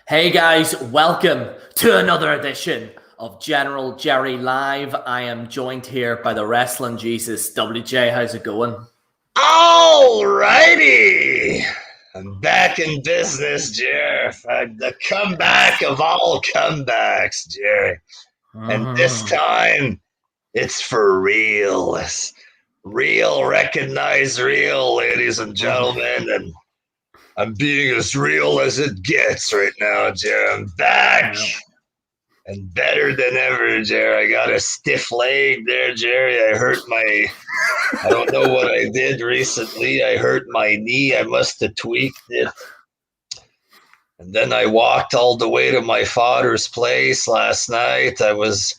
Hey guys, welcome to another edition of General Jerry Live. I am joined here by the Wrestling Jesus. WJ, how's it going? Alrighty, I'm back in business, Jerry. The comeback of all comebacks, Jerry. And this time, it's for real. It's real, recognize real, ladies and gentlemen. And I'm being as real as it gets right now, Jerry. I'm back. And better than ever, Jerry. I got a stiff leg there, Jerry. I don't know what I did recently. I hurt my knee. I must have tweaked it. And then I walked all the way to my father's place last night. I was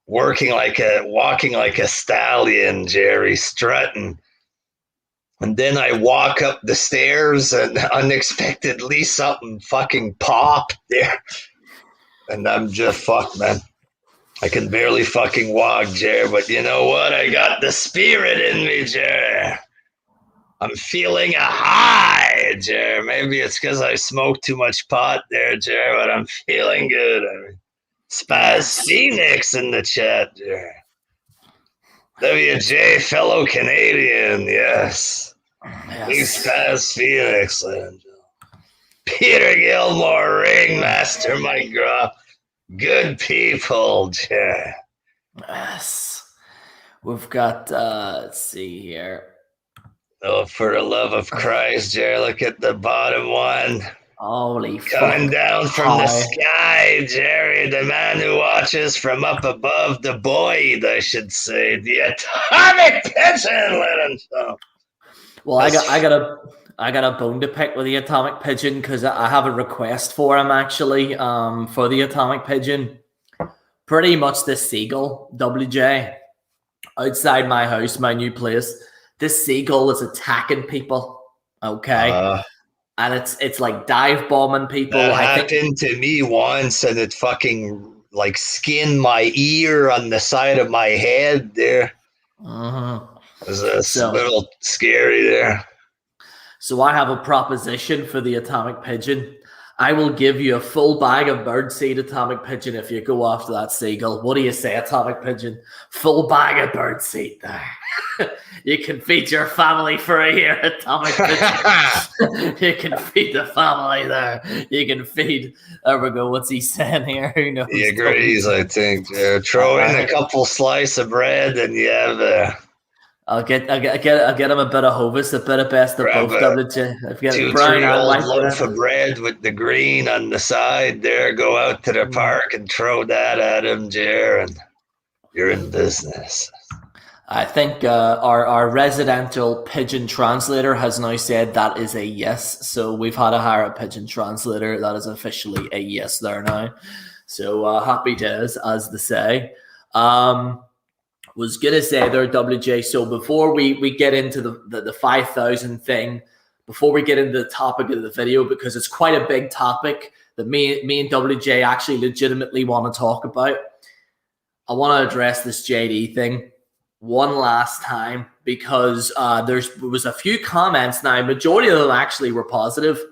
walking like a stallion, Jerry, strutting. And then I walk up the stairs and unexpectedly something fucking popped there. And I'm just fucked, man. I can barely fucking walk, Jerry, but you know what? I got the spirit in me, Jerry. I'm feeling a high, Jerry. Maybe it's because I smoked too much pot there, Jerry, but I'm feeling good. Spaz Phoenix in the chat, Jerry. WJ, fellow Canadian, yes. Big Spaz Phoenix, ladies and gentlemen. Peter Gilmore, Ringmaster Mike Groff. Good people, Jerry. Yes. We've got, let's see here. Oh, for the love of Christ, Jerry, look at the bottom one. Holy Coming fuck. down from the sky, Jerry, the man who watches from up above, the Boyd, I should say, the atomic pigeon, ladies and gentlemen. Well, I got a bone to pick with the atomic pigeon because I have a request for him actually. For the atomic pigeon, pretty much this seagull, WJ, outside my house, my new place. This seagull is attacking people. Okay, and it's like dive bombing people. That happened to me once, and it fucking like skinned my ear on the side of my head there. It was a little scary there. So I have a proposition for the atomic pigeon. I will give you a full bag of birdseed atomic pigeon if you go after that seagull. What do you say, atomic pigeon? Full bag of birdseed there. You can feed your family for a year, atomic pigeon. You can feed the family there. You can feed, there we go, what's he saying here? Who knows? He agrees, I think. Throw in a couple slices of bread and you have I'll get him a bit of Hovis, a bit of best of both. If you get brown and white loaf of bread with the green on the side there, go out to the park and throw that at him, Jer, and you're in business. I think our residential pigeon translator has now said that is a yes. So we've had to hire a pigeon translator. That is officially a yes there now. So happy days, as they say. Was going to say there, WJ, so before we get into the 5,000 thing, before we get into the topic of the video, because it's quite a big topic that me and WJ actually legitimately want to talk about, I want to address this JD thing one last time, because there was a few comments. Now, majority of them actually were positive,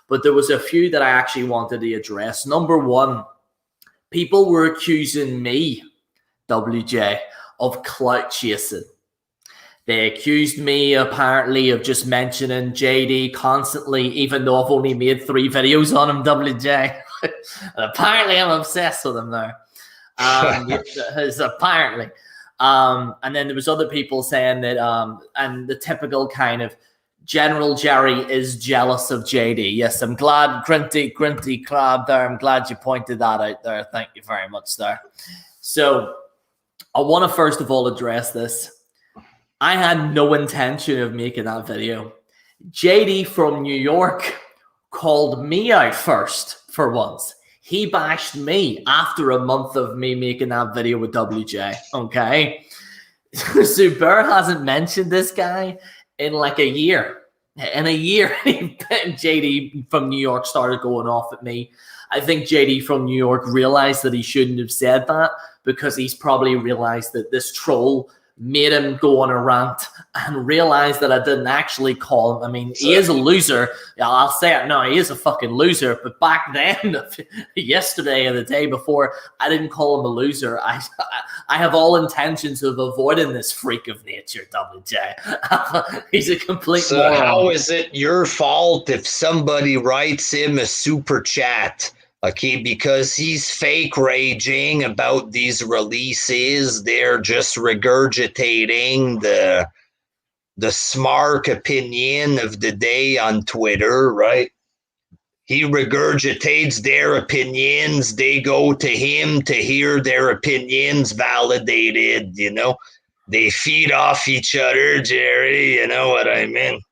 but there was a few that I actually wanted to address. Number one, people were accusing me, WJ, of clout chasing. They accused me apparently of just mentioning JD constantly, even though I've only made 3 videos on him, WJ. And apparently I'm obsessed with him there. Apparently. And then there was other people saying that, and the typical kind of General Jerry is jealous of JD. Yes, I'm glad, Grinty Crab there. I'm glad you pointed that out there. Thank you very much there. So I want to first of all address this. I had no intention of making that video. JD from New York called me out first for once. He bashed me after a month of me making that video with WJ. Okay. So Burr hasn't mentioned this guy in like a year. In a year, JD from New York started going off at me. I think JD from New York realized that he shouldn't have said that, because he's probably realized that this troll made him go on a rant and realized that I didn't actually call him. I mean, he is a loser. Yeah, I'll say it now. He is a fucking loser. But back then, yesterday and the day before, I didn't call him a loser. I have all intentions of avoiding this freak of nature, WJ. He's a complete moron. How is it your fault if somebody writes him a super chat? Okay, because he's fake raging about these releases. They're just regurgitating the smart opinion of the day on Twitter, right? He regurgitates their opinions. They go to him to hear their opinions validated, you know? They feed off each other, Jerry, you know what I mean?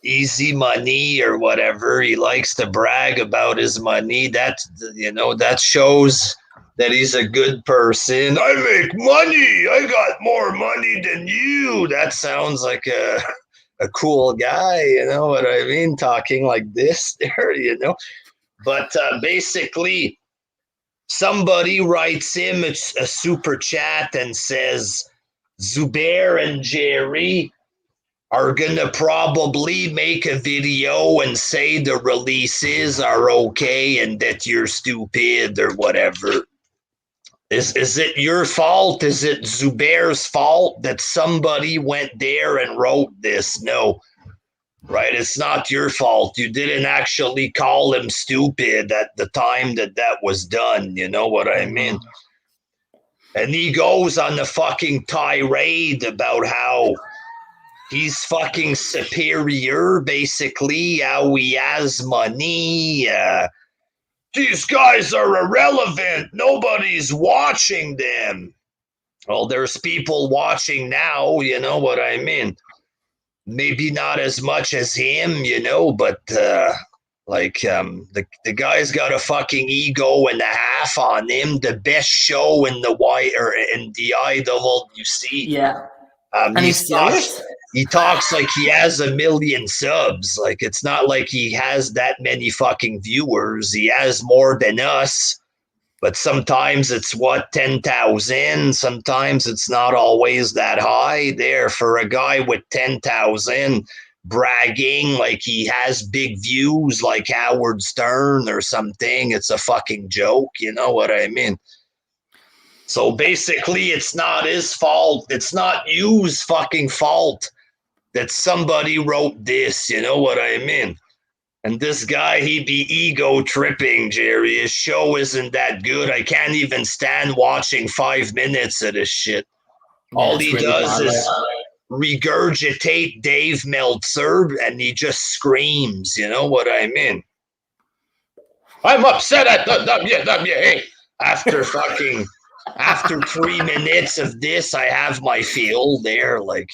Easy money or whatever. He likes to brag about his money. That shows that he's a good person. I make money. I got more money than you. That sounds like a cool guy, you know what I mean? Talking like this there, you know. But basically, somebody writes him a super chat and says, Zubair and Jerry are gonna probably make a video and say the releases are okay and that you're stupid or whatever. Is it your fault? Is it Zubair's fault that somebody went there and wrote this? No, right? It's not your fault. You didn't actually call him stupid at the time that was done. You know what I mean? And he goes on the fucking tirade about how he's fucking superior, basically, how he has money. These guys are irrelevant. Nobody's watching them. Well, there's people watching now, you know what I mean? Maybe not as much as him, you know, but the guy's got a fucking ego and a half on him. The best show in the Idol you see. Yeah. And he talks like he has 1 million subs. Like, it's not like he has that many fucking viewers. He has more than us. But sometimes it's 10,000. Sometimes it's not always that high. There, for a guy with 10,000 bragging like he has big views like Howard Stern or something, it's a fucking joke. You know what I mean? So basically, it's not his fault. It's not you's fucking fault that somebody wrote this. You know what I mean? And this guy, he be ego tripping, Jerry. His show isn't that good. I can't even stand watching 5 minutes of this shit. All he does is regurgitate Dave Meltzer, and he just screams. You know what I mean? I'm upset at the WWE. After 3 minutes of this, I have my feel there. Like,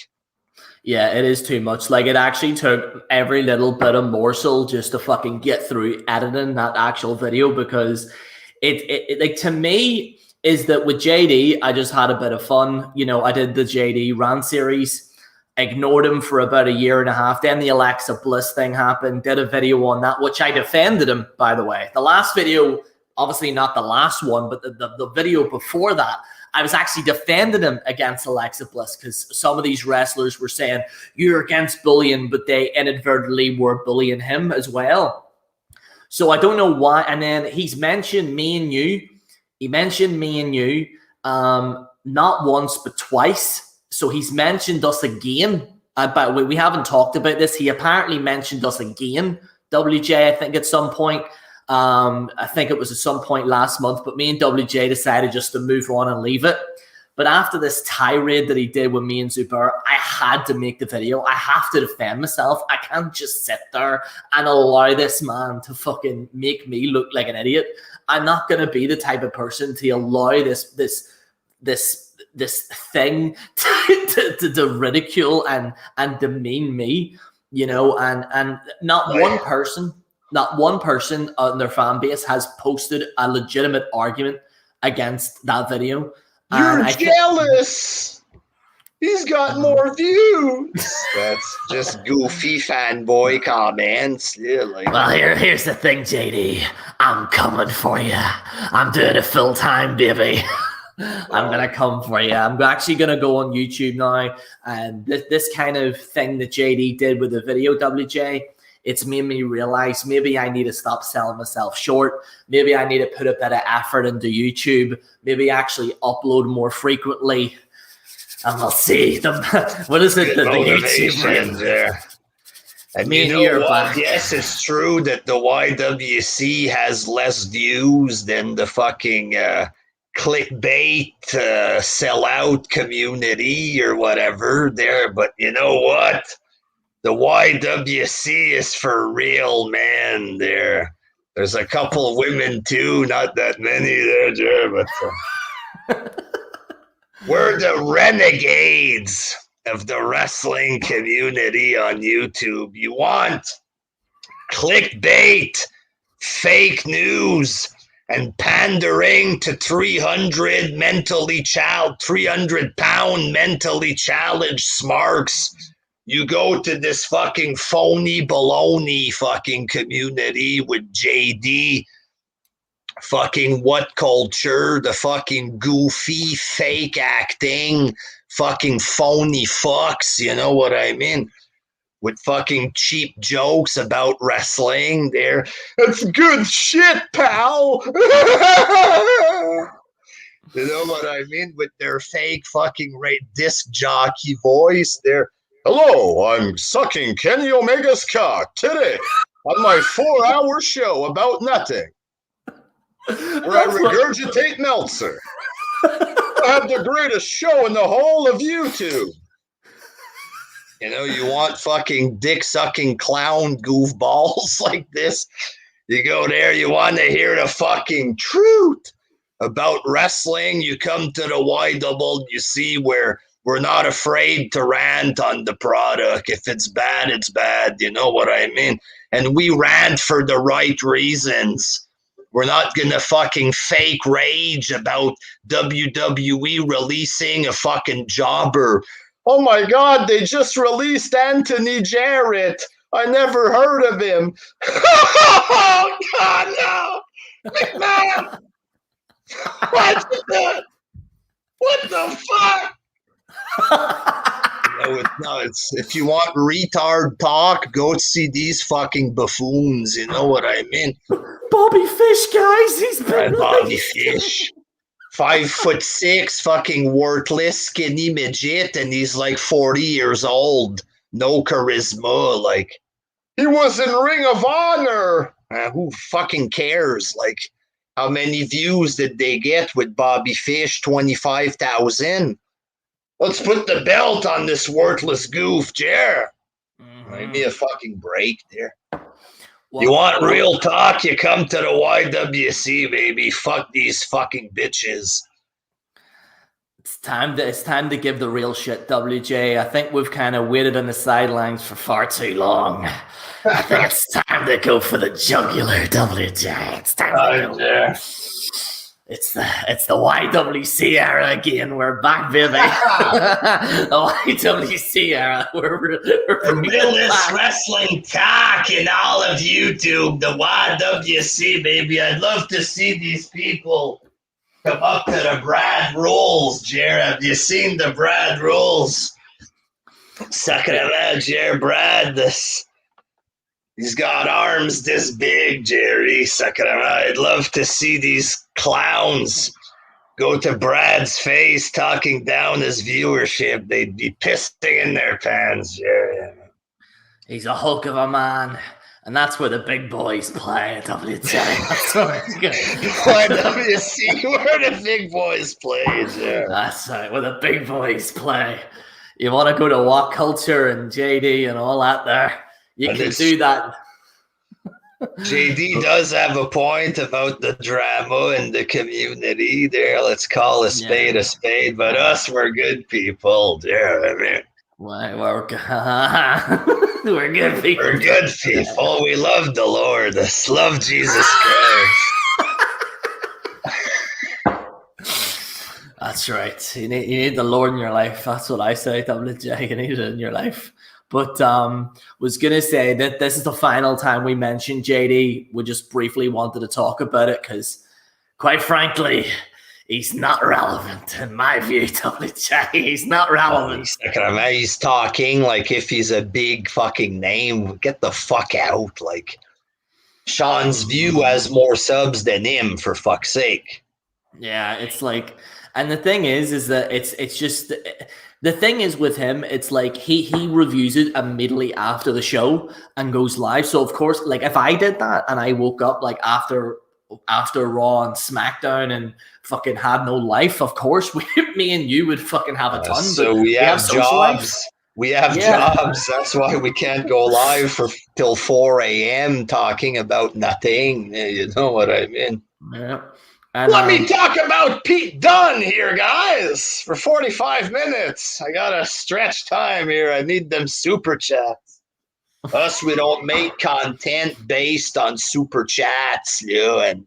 yeah, it is too much. Like, it actually took every little bit of morsel just to fucking get through editing that actual video, because it like, to me, is that with JD, I just had a bit of fun. You know, I did the JD rant series, ignored him for about 1.5 years. Then the Alexa Bliss thing happened, did a video on that, which I defended him, by the way. The last video, obviously not the last one, but the video before that, I was actually defending him against Alexa Bliss, because some of these wrestlers were saying, you're against bullying, but they inadvertently were bullying him as well. So I don't know why. And then he's mentioned me and you. He mentioned me and you not once, but twice. So he's mentioned us again. But we haven't talked about this. He apparently mentioned us again, WJ, I think at some point. I think it was at some point last month, but me and WJ decided just to move on and leave it. But after this tirade that he did with me and Zubair, I had to make the video. I have to defend myself. I can't just sit there and allow this man to fucking make me look like an idiot. I'm not going to be the type of person to allow this thing to ridicule and demean me, you know, and not one person on their fan base has posted a legitimate argument against that video. You're jealous. He's got more views. That's just goofy fanboy comments. Yeah, like, well, here's the thing, JD. I'm coming for you. I'm doing it full time, baby. I'm going to come for you. I'm actually going to go on YouTube now. And this kind of thing that JD did with the video, WJ, it's made me realize maybe I need to stop selling myself short. Maybe I need to put a bit of effort into YouTube. Maybe actually upload more frequently. And we'll see. What is it? The motivation there. And me you know what? Back. Yes, it's true that the YWC has less views than the fucking clickbait sellout community or whatever there. But you know what? The YWC is for real, man. There's a couple of women too, not that many there, Jer, but we're the renegades of the wrestling community on YouTube. You want clickbait, fake news, and pandering to 300-pound mentally challenged smarks. You go to this fucking phony baloney fucking community with JD, fucking what culture, the fucking goofy fake acting, fucking phony fucks, you know what I mean? With fucking cheap jokes about wrestling there. That's good shit, pal. You know what I mean? With their fake fucking disc jockey voice there. Hello, I'm sucking Kenny Omega's cock today on my 4-hour show about nothing, where I regurgitate Meltzer. I have the greatest show in the whole of YouTube. You know, you want fucking dick-sucking clown goofballs like this. You go there, you want to hear the fucking truth about wrestling. You come to the YWC where we're not afraid to rant on the product. If it's bad, it's bad. You know what I mean? And we rant for the right reasons. We're not going to fucking fake rage about WWE releasing a fucking jobber. Oh my God, they just released Anthony Jarrett. I never heard of him. Oh God, no. McMahon. What the fuck? It's if you want retard talk, go see these fucking buffoons. You know what I mean? Bobby Fish, guys, he's been Bobby Fish, 5'6", fucking worthless, skinny midget, and he's like 40 years old. No charisma. Like he was in Ring of Honor. Who fucking cares? Like how many views did they get with Bobby Fish? 25,000. Let's put the belt on this worthless goof, Jer. Give me a fucking break there. Well, you want real talk? You come to the YWC, baby. Fuck these fucking bitches. It's time to give the real shit, WJ. I think we've kind of waited on the sidelines for far too long. I think it's time to go for the jugular, WJ. It's time to go. There. It's the YWC era again. We're back, baby. The YWC era. We're the realest wrestling talk in all of YouTube. The YWC, baby. I'd love to see these people come up to the Brad Rules, Jer. Have you seen the Brad Rules? Sucking him out, Jer. Brad, he's got arms this big, Jerry. Sucking him out. I'd love to see these clowns go to Brad's face talking down his viewership. They'd be pissing in their pants, Jerry. He's a hulk of a man. And that's where the big boys play at WC. That's where it's good. YWC, where the big boys play, Jerry. That's right, where the big boys play. You want to go to What Culture and JD and all that there. You can do that. JD does have a point about the drama in the community there. Let's call a spade a spade. But us, we're good people there. I mean, we're good people. We're good people. We love the Lord. Love Jesus Christ. That's right. You need the Lord in your life. That's what I say, WJ. You need it in your life. But was going to say that this is the final time we mentioned JD. We just briefly wanted to talk about it because, quite frankly, He's not relevant in my view, WJ. He's not relevant. He's talking like if he's a big fucking name. Get the fuck out. Like, Sean's view has more subs than him, for fuck's sake. Yeah, it's like, and the thing is that it's just, the thing is with him, it's like he reviews it immediately after the show and goes live. So of course, like if I did that and I woke up like after Raw and SmackDown and fucking had no life, of course me and you would fucking have a ton. So we have jobs. We have jobs. That's why we can't go live till 4 a.m. talking about nothing. You know what I mean? Yeah. And, let me talk about Pete Dunne here, guys, for 45 minutes. I got a stretch time here. I need them super chats. Us, we don't make content based on super chats, and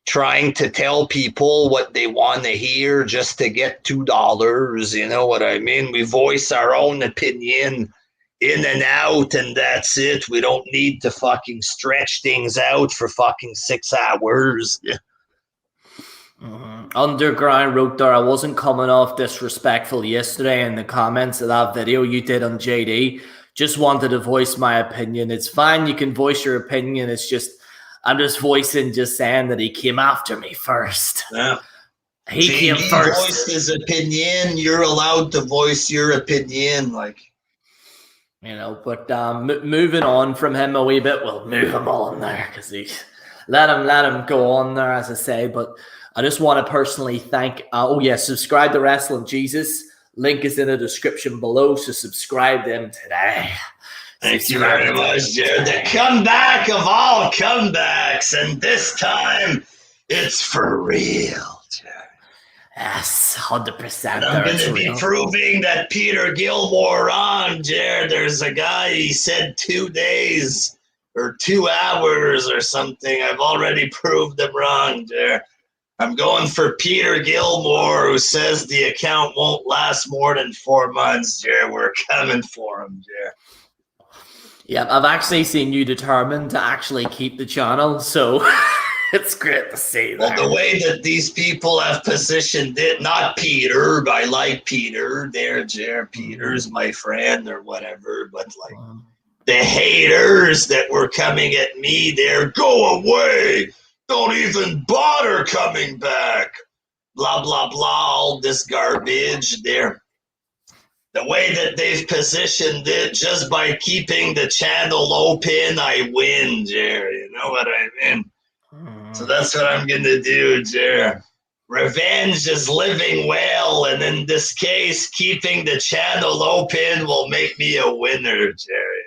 trying to tell people what they want to hear just to get $2. You know what I mean? We voice our own opinion in and out, and that's it. We don't need to fucking stretch things out for fucking 6 hours. Underground wrote there, I wasn't coming off disrespectful yesterday in the comments of that video you did on JD. Just wanted to voice my opinion. It's fine, you can voice your opinion. It's just, I'm just saying that he came after me first. Yeah. He came first. Voiced his opinion. You're allowed to voice your opinion, like, you know. But moving on from him a wee bit, we'll move him on there because he let him go on there, as I say. But I just want to personally thank, subscribe to Wrestling Jesus. Link is in the description below, so subscribe to him today. Thank you very much, Jared. The comeback of all comebacks, and this time it's for real, Jared. Yes, 100%. I'm going to be proving that Peter Gilmore wrong, Jared. There's a guy, he said 2 days or 2 hours or something. I've already proved him wrong, Jared. I'm going for Peter Gilmore, who says the account won't last more than 4 months, Jared. We're coming for him, Jared. Yeah, I've actually seen you determined to actually keep the channel, so it's great to see that. Well, the way that these people have positioned it, not Peter, I like Peter, there, Jared. Peter's my friend or whatever, but like the haters that were coming at me there, go away. Don't even bother coming back. Blah, blah, blah, all this garbage there. The way that they've positioned it, just by keeping the channel open, I win, Jerry. You know what I mean? So that's what I'm going to do, Jerry. Revenge is living well, and in this case, keeping the channel open will make me a winner, Jerry.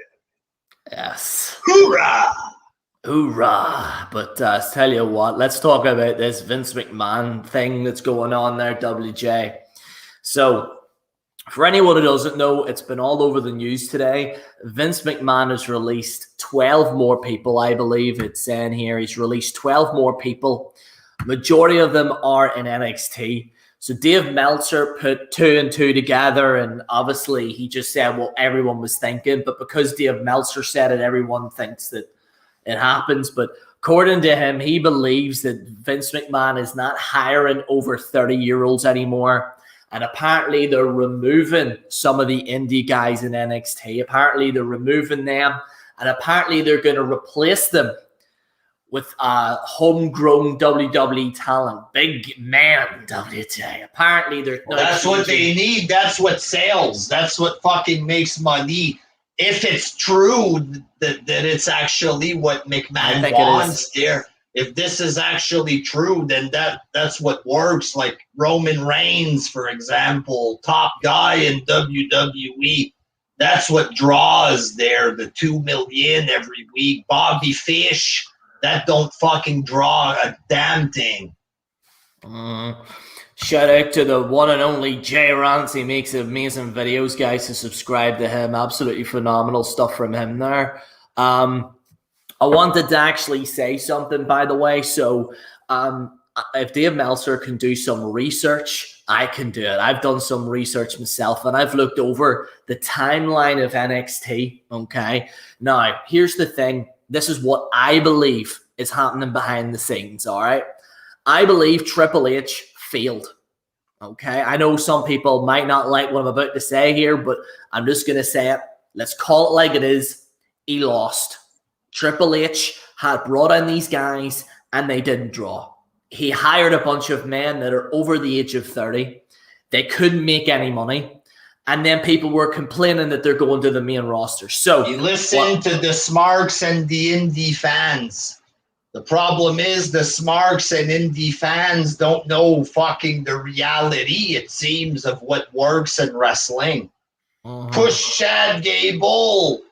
Yes. Hoorah! Hoorah! But tell you what, let's talk about this Vince McMahon thing that's going on there, WJ. So, for anyone who doesn't know, it's been all over the news today. Vince McMahon has released 12 more people, I believe it's saying here. He's released 12 more people. Majority of them are in NXT. So Dave Meltzer put 2 and 2 together, and obviously he just said what everyone was thinking. But because Dave Meltzer said it, everyone thinks that it happens. But according to him, he believes that Vince McMahon is not hiring over 30-year-olds anymore. And apparently they're removing some of the indie guys in NXT. Apparently they're removing them. And apparently they're going to replace them with homegrown WWE talent. Big man, WJ. Apparently they're... Well, that's what they need. That's what sells. That's what fucking makes money. If it's true that it's actually what McMahon wants there. If this is actually true, then that's what works. Like Roman Reigns, for example, top guy in WWE. That's what draws there, the 2 million every week. Bobby Fish, that don't fucking draw a damn thing. Shout out to the one and only Jay Rance. He makes amazing videos, guys, to subscribe to him. Absolutely phenomenal stuff from him there. I wanted to actually say something, by the way. So if Dave Meltzer can do some research, I can do it. I've done some research myself, and I've looked over the timeline of NXT, okay? Now, here's the thing. This is what I believe is happening behind the scenes, all right? I believe Triple H failed. Okay, I know some people might not like what I'm about to say here, but I'm just going to say it. Let's call it like it is. He lost. Triple H had brought in these guys and they didn't draw. He hired a bunch of men that are over the age of 30. They couldn't make any money. And then people were complaining that they're going to the main roster. So you listen to the Smarks and the indie fans. The problem is the Smarks and indie fans don't know fucking the reality, it seems, of what works in wrestling. Push Chad Gable.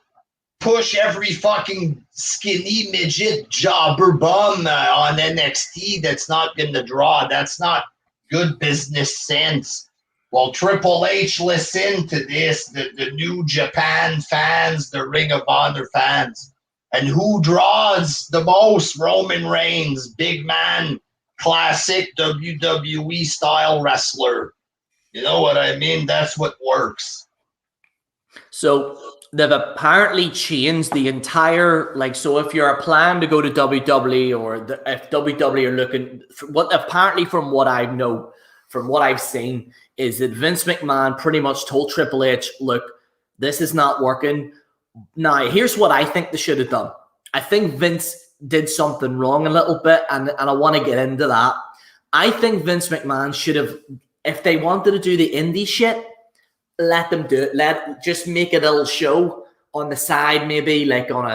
Push every fucking skinny midget jobber bum on NXT that's not going to draw. That's not good business sense. Well, Triple H, listen to this, the New Japan fans, the Ring of Honor fans. And who draws the most? Roman Reigns, big man, classic WWE style wrestler. You know what I mean? That's what works. So they've apparently changed the entire, so if you're planning to go to WWE or if WWE are looking, apparently from what I know, from what I've seen, is that Vince McMahon pretty much told Triple H, look, this is not working. Now, here's what I think they should have done. I think Vince did something wrong a little bit, and I want to get into that. I think Vince McMahon should have, if they wanted to do the indie shit, let them do it. Just make a little show on the side, maybe like on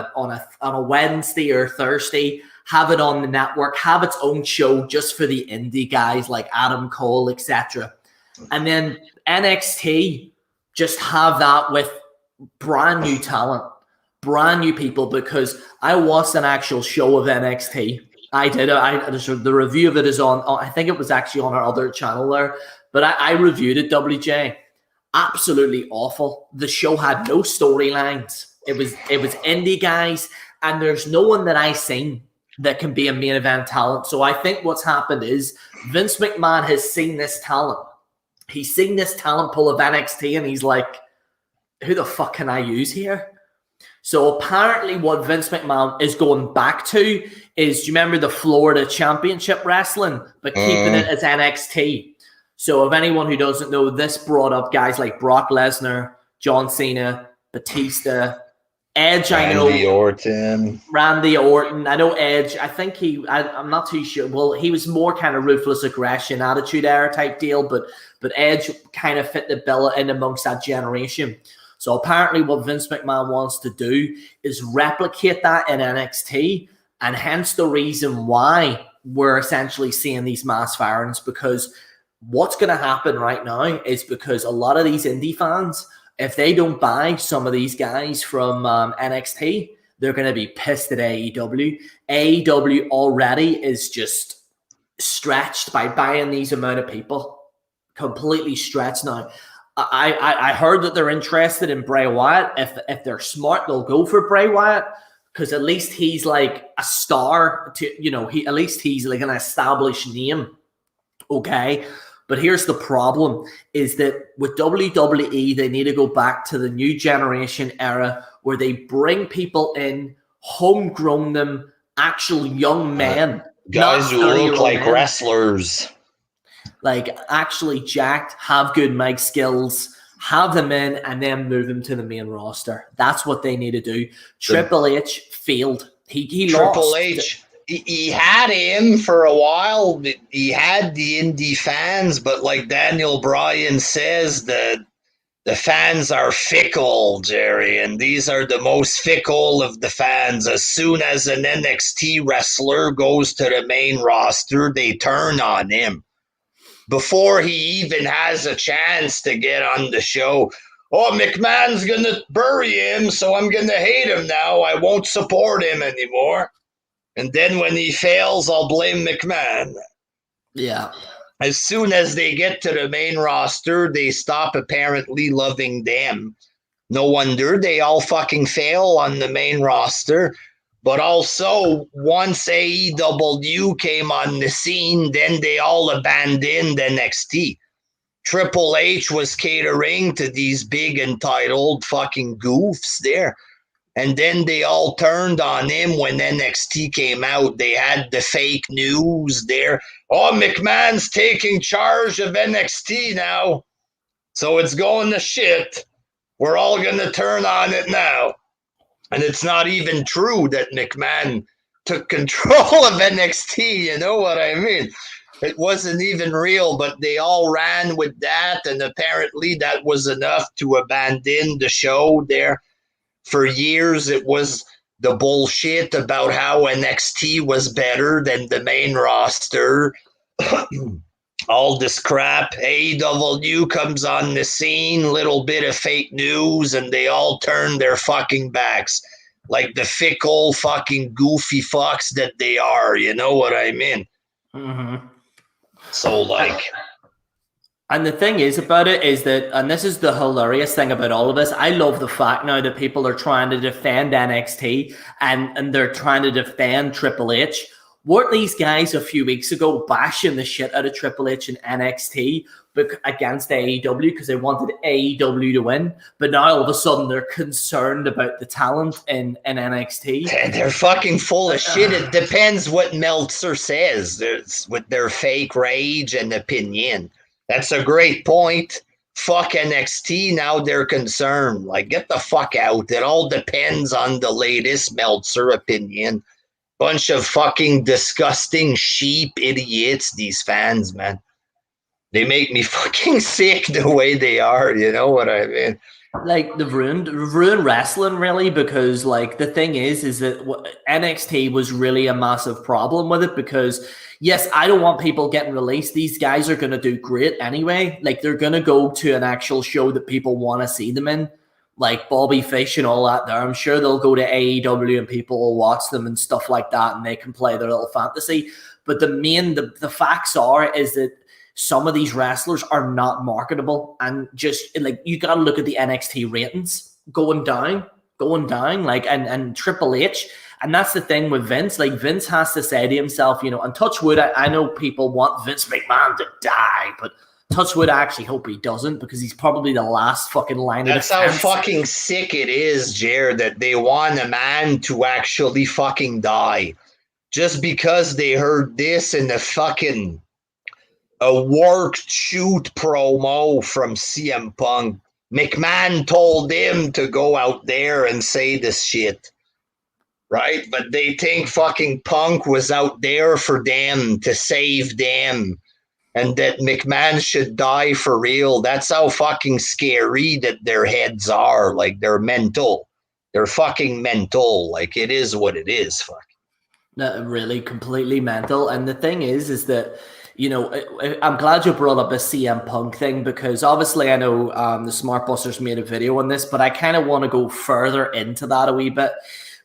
a Wednesday or Thursday. Have it on the network. Have its own show just for the indie guys like Adam Cole, etc. And then NXT, just have that with brand new talent, brand new people. Because I watched an actual show of NXT. I did. The review of it is on. I think it was actually on our other channel there. But I reviewed it. WJ. Absolutely awful. The show had no storylines. It was indie guys, and there's no one that I seen that can be a main event talent. So I think what's happened is Vince McMahon has seen this talent. He's seen this talent pool of NXT, and he's like, who the fuck can I use here? So apparently what Vince McMahon is going back to is, do you remember the Florida Championship Wrestling, but keeping it as NXT? So if anyone who doesn't know, this brought up guys like Brock Lesnar, John Cena, Batista, Edge. Randy Orton. I know Edge. I think I'm not too sure. Well, he was more kind of ruthless aggression, attitude era type deal, but Edge kind of fit the bill in amongst that generation. So apparently what Vince McMahon wants to do is replicate that in NXT, and hence the reason why we're essentially seeing these mass firings, because what's going to happen right now is because a lot of these indie fans, if they don't buy some of these guys from NXT, they're going to be pissed at AEW. AEW already is just stretched by buying these amount of people. Completely stretched now. I heard that they're interested in Bray Wyatt. If they're smart, they'll go for Bray Wyatt, because at least he's like a star. At least he's like an established name. Okay. But here's the problem, is that with WWE, they need to go back to the new generation era where they bring people in, homegrown them, actual young men. Guys who look like wrestlers. Like actually jacked, have good mic skills, have them in, and then move them to the main roster. That's what they need to do. Triple H failed. He lost. Triple H. He had him for a while. He had the indie fans, but like Daniel Bryan says, the fans are fickle, Jerry, and these are the most fickle of the fans. As soon as an NXT wrestler goes to the main roster, they turn on him. Before he even has a chance to get on the show, oh, McMahon's going to bury him, so I'm going to hate him now. I won't support him anymore. And then when he fails, I'll blame McMahon. Yeah. As soon as they get to the main roster, they stop apparently loving them. No wonder they all fucking fail on the main roster. But also, once AEW came on the scene, then they all abandoned NXT. Triple H was catering to these big entitled fucking goofs there. And then they all turned on him when NXT came out. They had the fake news there. Oh, McMahon's taking charge of NXT now. So it's going to shit. We're all going to turn on it now. And it's not even true that McMahon took control of NXT. You know what I mean? It wasn't even real, but they all ran with that. And apparently that was enough to abandon the show there. For years, it was the bullshit about how NXT was better than the main roster. All this crap. AEW comes on the scene, little bit of fake news, and they all turn their fucking backs. Like the fickle fucking goofy fucks that they are. You know what I mean? Mm-hmm. So, like... And the thing is about it is that, and this is the hilarious thing about all of this, I love the fact now that people are trying to defend NXT and they're trying to defend Triple H. Weren't these guys a few weeks ago bashing the shit out of Triple H and NXT against AEW because they wanted AEW to win? But now all of a sudden they're concerned about the talent in NXT. They're fucking full of shit. It depends what Meltzer says. With their fake rage and opinion. That's a great point. Fuck NXT, now they're concerned. Like, get the fuck out. It all depends on the latest Meltzer opinion. Bunch of fucking disgusting sheep idiots, these fans, man. They make me fucking sick the way they are, you know what I mean? Like, they've ruined wrestling, really, because, like, the thing is that NXT was really a massive problem with it because... Yes, I don't want people getting released. These guys are going to do great anyway. Like, they're going to go to an actual show that people want to see them in, like Bobby Fish and all that there. I'm sure they'll go to AEW and people will watch them and stuff like that, and they can play their little fantasy. But the facts is that some of these wrestlers are not marketable. And just, like, you got to look at the NXT ratings going down, like, and Triple H. And that's the thing with Vince. Like, Vince has to say to himself, you know, and touch wood, I know people want Vince McMahon to die, but touch wood, I actually hope he doesn't because he's probably the last fucking line of defense. That's how fucking sick it is, Jer, that they want a man to actually fucking die. Just because they heard this in the fucking a worked shoot promo from CM Punk. McMahon told him to go out there and say this shit. Right? But they think fucking Punk was out there for them, to save them, and that McMahon should die for real. That's how fucking scary that their heads are. Like, they're mental. They're fucking mental. Like, it is what it is. Fuck. Really, completely mental. And the thing is that, you know, I'm glad you brought up a CM Punk thing because obviously I know the Smart Busters made a video on this, but I kind of want to go further into that a wee bit.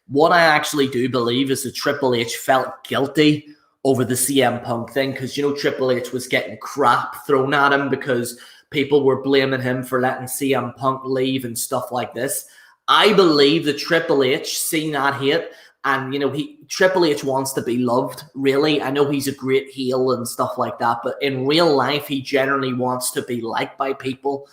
What I actually do believe is that Triple H felt guilty over the CM Punk thing because, you know, Triple H was getting crap thrown at him because people were blaming him for letting CM Punk leave and stuff like this. I believe that Triple H seen that hate and, you know, Triple H wants to be loved, really. I know he's a great heel and stuff like that, but in real life, he generally wants to be liked by people.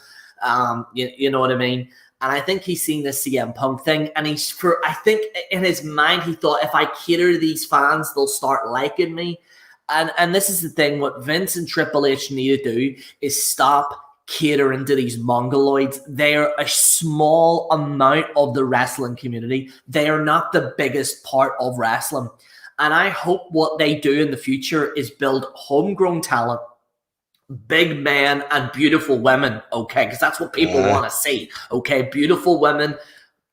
You know what I mean? And I think he's seen the CM Punk thing. And I think in his mind, he thought, if I cater to these fans, they'll start liking me. And this is the thing, what Vince and Triple H need to do is stop catering to these mongoloids. They are a small amount of the wrestling community. They are not the biggest part of wrestling. And I hope what they do in the future is build homegrown talent, big men and beautiful women, okay? Because that's what people want to see, okay? Beautiful women,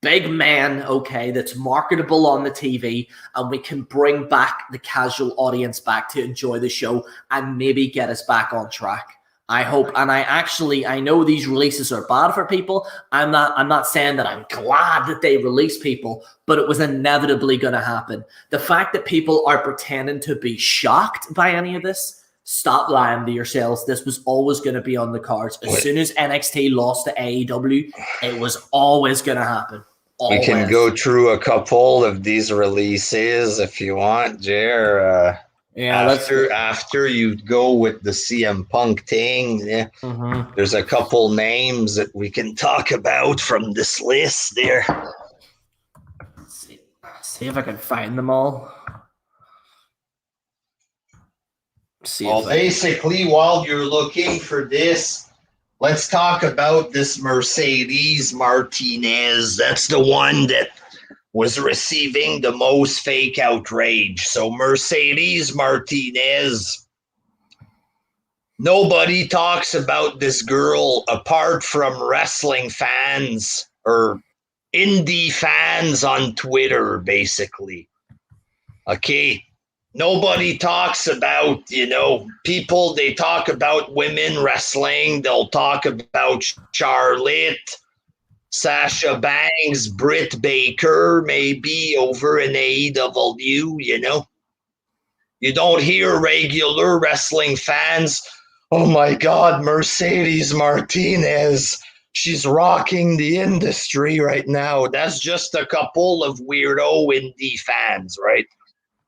big men, okay, that's marketable on the TV, and we can bring back the casual audience back to enjoy the show and maybe get us back on track. I hope, and I know these releases are bad for people. I'm not saying that I'm glad that they release people, but it was inevitably going to happen. The fact that people are pretending to be shocked by any of this, stop lying to yourselves. This was always going to be on the cards. As soon as NXT lost to AEW, it was always going to happen. Always. We can go through a couple of these releases if you want, Jer. Yeah, after you go with the CM Punk thing, there's a couple names that we can talk about from this list there. See if I can find them all. Well, basically, while you're looking for this, let's talk about this Mercedes Martinez. That's the one that was receiving the most fake outrage. So Mercedes Martinez, nobody talks about this girl apart from wrestling fans or indie fans on Twitter, basically. Okay. Nobody talks about, people. They talk about women wrestling. They'll talk about Charlotte, Sasha Banks, Britt Baker, maybe over in AEW, You don't hear regular wrestling fans, oh my God, Mercedes Martinez, she's rocking the industry right now. That's just a couple of weirdo indie fans, right?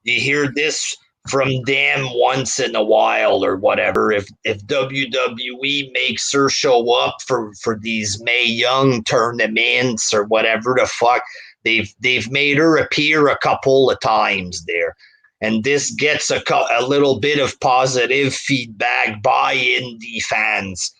You hear this from them once in a while or whatever. If WWE makes her show up for these Mae Young tournaments or whatever the fuck, they've made her appear a couple of times there. And this gets a little bit of positive feedback by indie fans.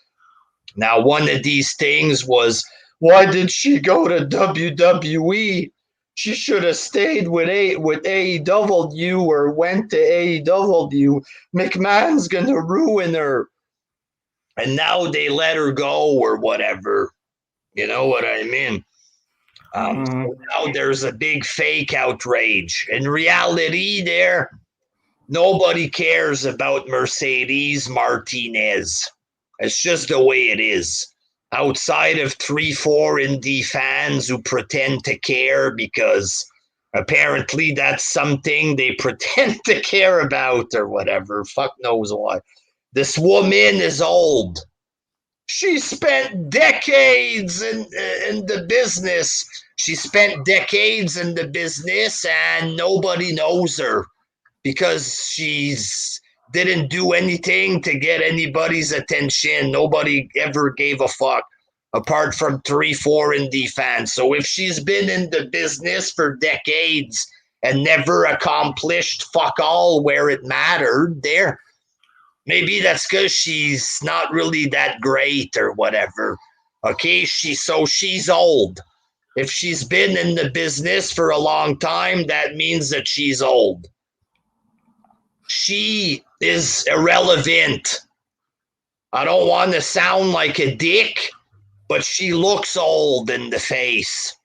Now, one of these things was, why did she go to WWE? She should have stayed with AEW or went to AEW. McMahon's going to ruin her. And now they let her go or whatever. You know what I mean? So now there's a big fake outrage. In reality, nobody cares about Mercedes Martinez. It's just the way it is. Outside of 3-4 indie fans who pretend to care because apparently that's something they pretend to care about or whatever. Fuck knows why. This woman is old. She spent decades in the business. She spent decades in the business and nobody knows her because she's didn't do anything to get anybody's attention. Nobody ever gave a fuck apart from 3-4 indie fans. So if she's been in the business for decades and never accomplished fuck all where it mattered there, maybe that's because she's not really that great or whatever. Okay, she's old. If she's been in the business for a long time, that means that she's old. She is irrelevant. I don't want to sound like a dick, but she looks old in the face.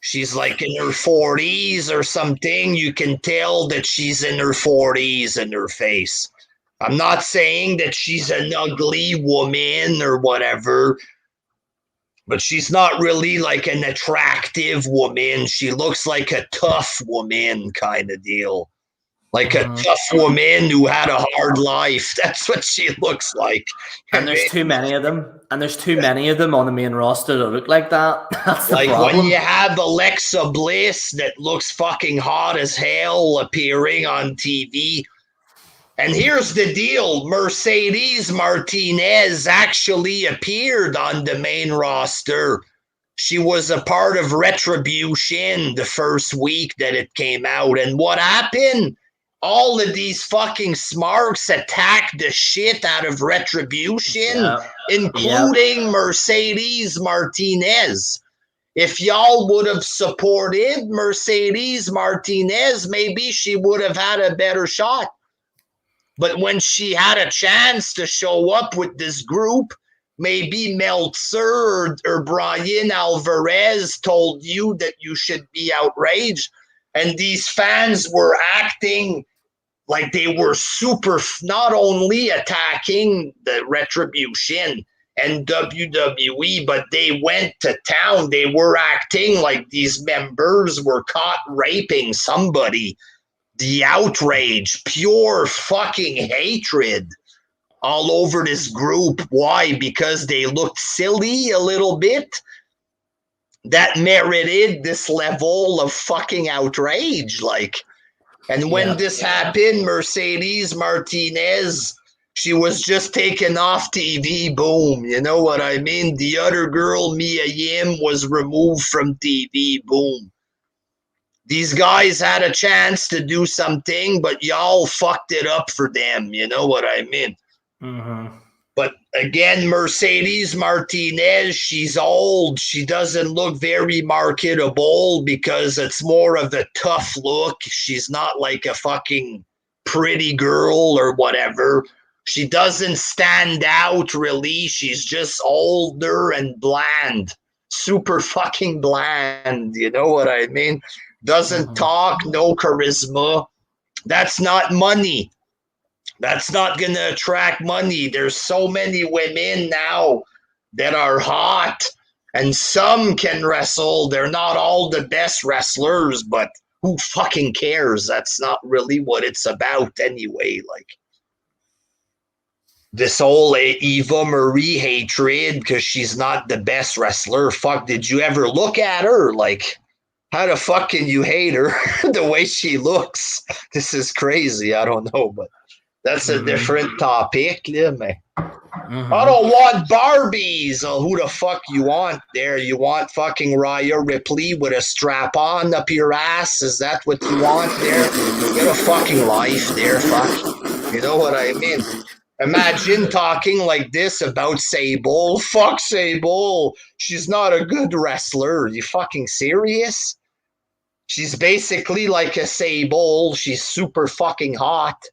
She's like in her 40s or something. You can tell that she's in her 40s in her face. I'm not saying that she's an ugly woman or whatever, but she's not really like an attractive woman. She looks like a tough woman kind of deal. Like a tough woman who had a hard life. That's what she looks like. And there's too many of them. And there's too many of them on the main roster that look like that. That's the like problem. When you have Alexa Bliss that looks fucking hot as hell appearing on TV. And here's the deal. Mercedes Martinez actually appeared on the main roster. She was a part of Retribution the first week that it came out. And what happened? All of these fucking smarks attacked the shit out of Retribution, including Mercedes Martinez. If y'all would have supported Mercedes Martinez, maybe she would have had a better shot. But when she had a chance to show up with this group, maybe Meltzer or Brian Alvarez told you that you should be outraged. And these fans were acting like they were not only attacking the Retribution and WWE, but they went to town. They were acting like these members were caught raping somebody. The outrage, pure fucking hatred all over this group. Why? Because they looked silly a little bit. That merited this level of fucking outrage. And when this happened, Mercedes Martinez, she was just taken off TV. Boom. You know what I mean? The other girl, Mia Yim, was removed from TV. Boom. These guys had a chance to do something, but y'all fucked it up for them. You know what I mean? Mm-hmm. But again, Mercedes Martinez, she's old. She doesn't look very marketable because it's more of a tough look. She's not like a fucking pretty girl or whatever. She doesn't stand out really. She's just older and bland. Super fucking bland. You know what I mean? Doesn't talk, no charisma. That's not money. That's not going to attract money. There's so many women now that are hot, and some can wrestle. They're not all the best wrestlers, but who fucking cares? That's not really what it's about anyway. Like this whole Eva Marie hatred because she's not the best wrestler. Fuck, did you ever look at her? Like, how the fuck can you hate her the way she looks? This is crazy. I don't know, but that's a different topic, yeah, man. I don't want Barbies. Oh, who the fuck you want there? You want fucking Rhea Ripley with a strap on up your ass? Is that what you want there? Get a fucking life there, fuck. You know what I mean? Imagine talking like this about Sable. Fuck Sable. She's not a good wrestler. Are you fucking serious? She's basically like a Sable. She's super fucking hot.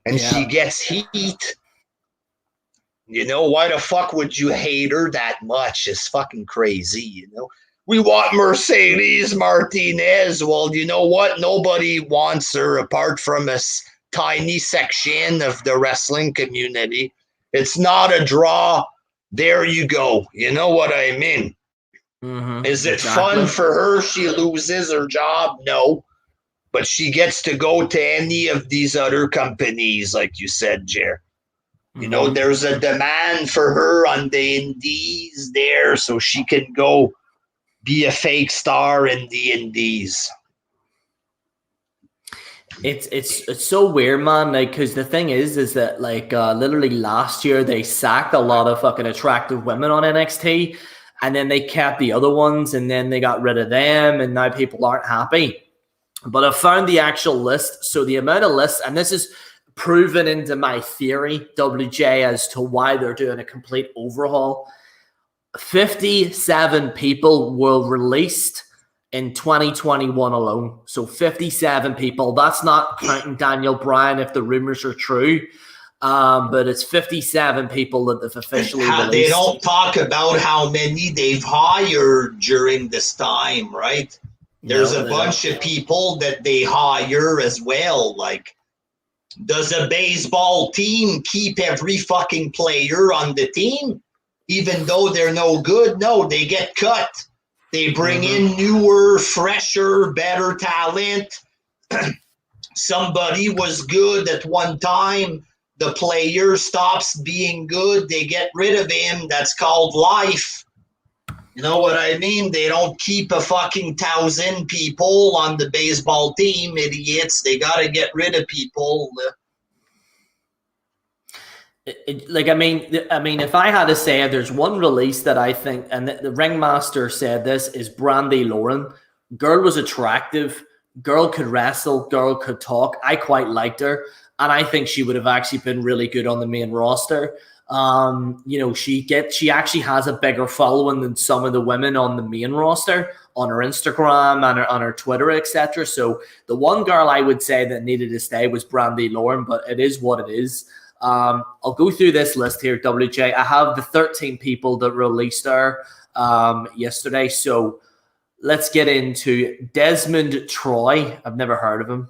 And she gets heat. You know, why the fuck would you hate her that much? It's fucking crazy, you know? We want Mercedes Martinez. Well, you know what? Nobody wants her apart from a tiny section of the wrestling community. It's not a draw. There you go. You know what I mean? Is it fun for her? She loses her job? No. But she gets to go to any of these other companies, like you said, Jer. You know, there's a demand for her on the indies there, so she can go be a fake star in the indies. It's so weird, man. Like, because the thing is that like literally last year they sacked a lot of fucking attractive women on NXT, and then they kept the other ones, and then they got rid of them, and now people aren't happy. But I found the actual list. So the amount of lists, and this is proven into my theory, WJ, as to why they're doing a complete overhaul. 57 people were released in 2021 alone. So 57 people. That's not counting Daniel Bryan if the rumors are true. But it's 57 people that they've officially released. They don't talk about how many they've hired during this time, right? There's a bunch of people that they hire as well. Like, does a baseball team keep every fucking player on the team? Even though they're no good? No, they get cut. They bring in newer, fresher, better talent. Somebody was good at one time. The player stops being good. They get rid of him. That's called life. You know what I mean? They don't keep a fucking 1,000 people on the baseball team, idiots. They got to get rid of people. I mean, if I had to say, there's one release that I think, and the Ringmaster said this, is Brandy Lauren. Girl was attractive. Girl could wrestle. Girl could talk. I quite liked her, and I think she would have actually been really good on the main roster. You know, she actually has a bigger following than some of the women on the main roster on her Instagram and on her Twitter, etc. So the one girl I would say that needed to stay was Brandy Lauren, but it is what it is. I'll go through this list here, WJ. I have the 13 people that released her yesterday. So let's get into Desmond Troy. I've never heard of him.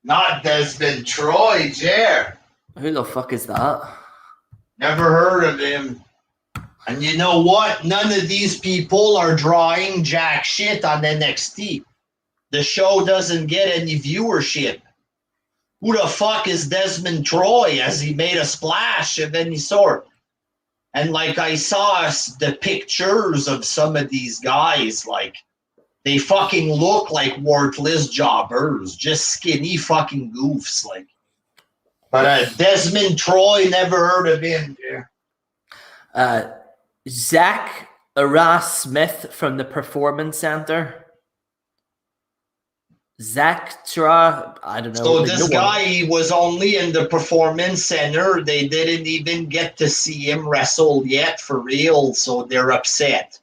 Not Desmond Troy, Jer. Who the fuck is that? Never heard of him. And you know what? None of these people are drawing jack shit on NXT. The show doesn't get any viewership. Who the fuck is Desmond Troy? Has he made a splash of any sort? And like I saw the pictures of some of these guys, like they fucking look like worthless jobbers, just skinny fucking goofs, like. But Desmond Troy, never heard of him. Zach Aras Smith from the Performance Center. Zactra, I don't know. So this guy was only in the Performance Center. They didn't even get to see him wrestle yet for real, so they're upset.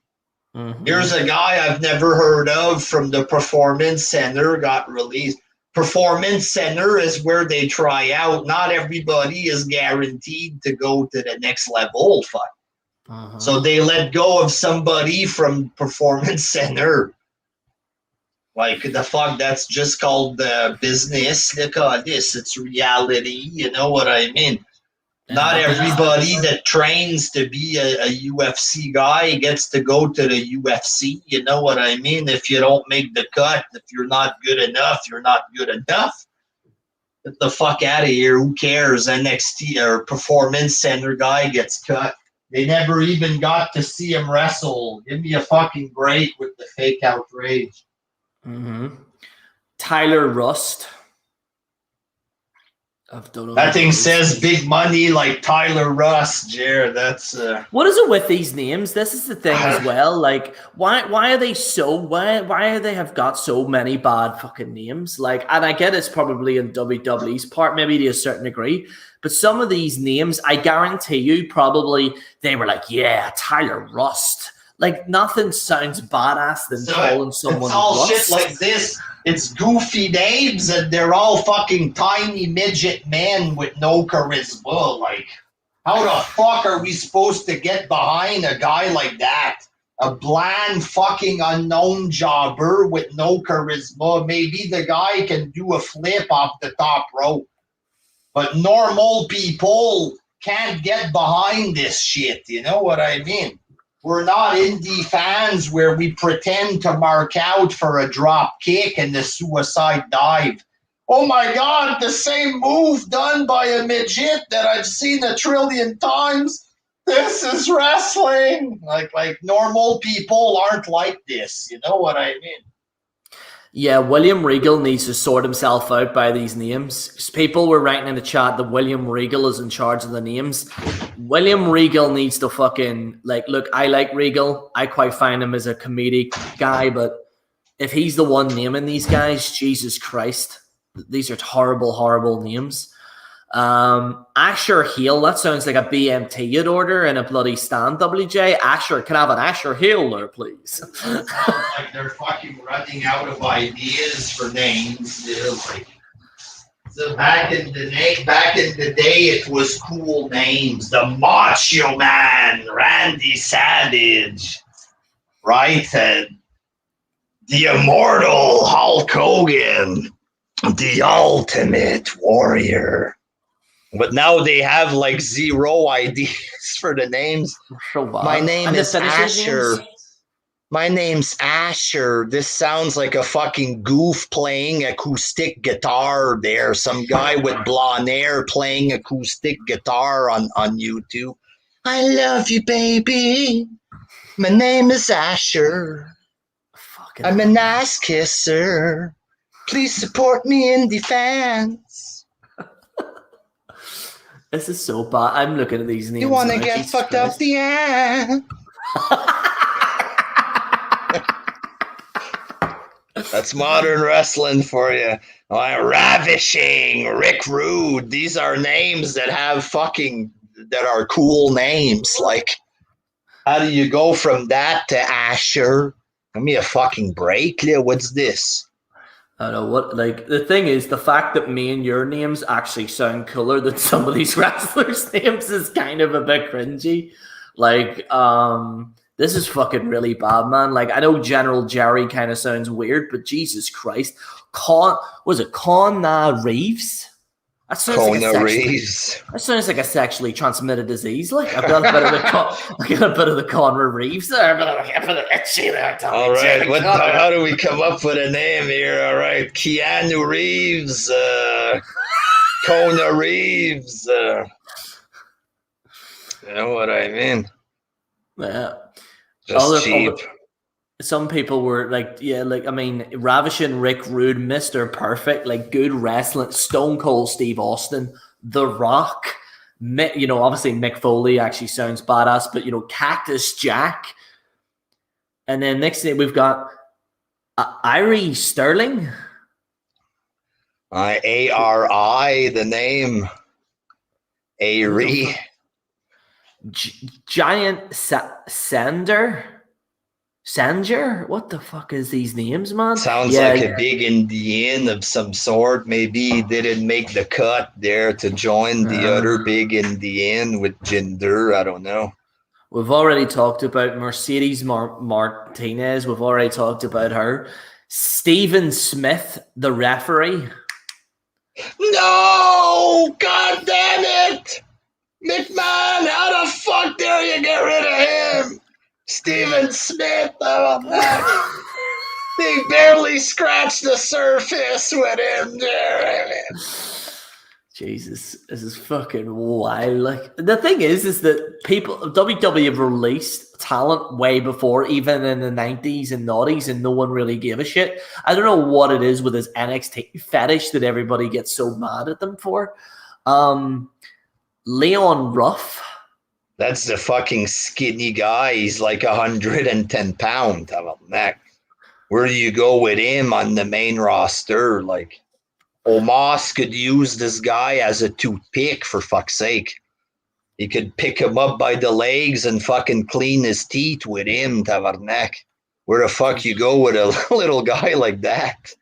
Mm-hmm. Here's a guy I've never heard of from the Performance Center, got released. Performance Center is where they try out. Not everybody is guaranteed to go to the next level. Fuck. Uh-huh. So they let go of somebody from Performance Center. Like, the fuck, that's just called business. Look at this. It's reality. You know what I mean? Not everybody that trains to be a UFC guy gets to go to the UFC. You know what I mean? If you don't make the cut, if you're not good enough, you're not good enough. Get the fuck out of here. Who cares? NXT or Performance Center guy gets cut. They never even got to see him wrestle. Give me a fucking break with the fake outrage. Mm-hmm. Tyler Rust. That thing says big money like Tyler Rust, Jared. That's what is it with these names? This is the thing as well. Like, why are they so why they have got so many bad fucking names? Like, and I get it's probably in WWE's part, maybe to a certain degree, but some of these names, I guarantee you, probably they were like, yeah, Tyler Rust. Like, nothing sounds badass than calling someone it's all Rust. Shit like this. It's goofy names, and they're all fucking tiny midget men with no charisma. Like, how the fuck are we supposed to get behind a guy like that? A bland fucking unknown jobber with no charisma. Maybe the guy can do a flip off the top rope. But normal people can't get behind this shit. You know what I mean? We're not indie fans where we pretend to mark out for a drop kick and the suicide dive. Oh my God, the same move done by a midget that I've seen 1 trillion times. This is wrestling. Like normal people aren't like this. You know what I mean? Yeah, William Regal needs to sort himself out by these names. People were writing in the chat that William Regal is in charge of the names. William Regal needs to fucking, like, look, I like Regal. I quite find him as a comedic guy, but if he's the one naming these guys, Jesus Christ, these are horrible, horrible names. Asher Hill, that sounds like a BMT you'd order in a bloody stand, WJ. Asher, can I have an Asher Hill there, please? It sounds like they're fucking running out of ideas for names. Like, so back in the day, it was cool names. The Macho Man, Randy Savage, right? The Immortal Hulk Hogan, the Ultimate Warrior. But now they have like zero ideas for the names. My name is Asher. My name's Asher. This sounds like a fucking goof playing acoustic guitar there. Some guy with blonde hair playing acoustic guitar on YouTube. I love you, baby. My name is Asher. I'm a nice kisser. Please support me in defense. This is so bad. I'm looking at these names. You want to get fucked up the end? That's modern wrestling for you. Ravishing, Rick Rude. These are names that are cool names. Like, how do you go from that to Asher? Give me a fucking break. What's this? I don't know what, like, the thing is, the fact that me and your names actually sound cooler than some of these wrestlers' names is kind of a bit cringy. Like, this is fucking really bad, man. Like, I know General Jerry kind of sounds weird, but Jesus Christ. Conna Reeves? That sounds like a sexually transmitted disease. Like, I've got a bit of the Connor Reeves there, but a bit of itchy there. All right, how do we come up with a name here? All right, Keanu Reeves, Kona Reeves. You know what I mean? Yeah. Just cheap. Some people were like, yeah, like, I mean, Ravishing Rick Rude, Mr. Perfect, like, good wrestling, Stone Cold Steve Austin, The Rock, obviously Mick Foley actually sounds badass, but, Cactus Jack. And then next thing we've got Irie Sterling. Ari, the name. Ari. Giant Sanger? What the fuck is these names, man? Sounds like a big Indian of some sort. Maybe he didn't make the cut there to join the other big Indian with gender. I don't know. We've already talked about Mercedes Martinez. We've already talked about her. Stephen Smith, the referee. No! God damn it! McMahon, how the fuck dare you get rid of him? Stephen Smith, oh man. They barely scratched the surface with him there, man. Jesus, this is fucking wild. Like, the thing is that WWE have released talent way before, even in the 90s and noughties, and no one really gave a shit. I don't know what it is with this NXT fetish that everybody gets so mad at them for. Leon Ruff. That's the fucking skinny guy. He's like 110 pounds. How about that? Where do you go with him on the main roster? Like, Omos could use this guy as a toothpick, for fuck's sake. He could pick him up by the legs and fucking clean his teeth with him, Tavarnak. Where the fuck you go with a little guy like that?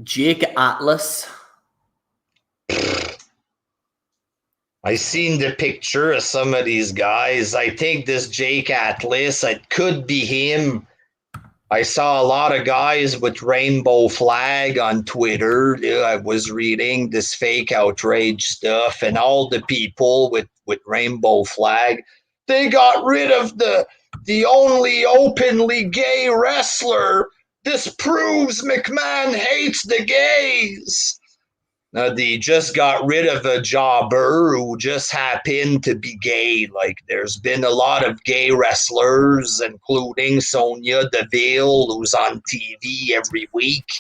Jake Atlas. I seen the picture of some of these guys. I think this Jake Atlas, it could be him. I saw a lot of guys with rainbow flag on Twitter. I was reading this fake outrage stuff, and all the people with rainbow flag, they got rid of the only openly gay wrestler. This proves McMahon hates the gays. They just got rid of a jobber who just happened to be gay. Like, there's been a lot of gay wrestlers, including Sonya Deville, who's on TV every week.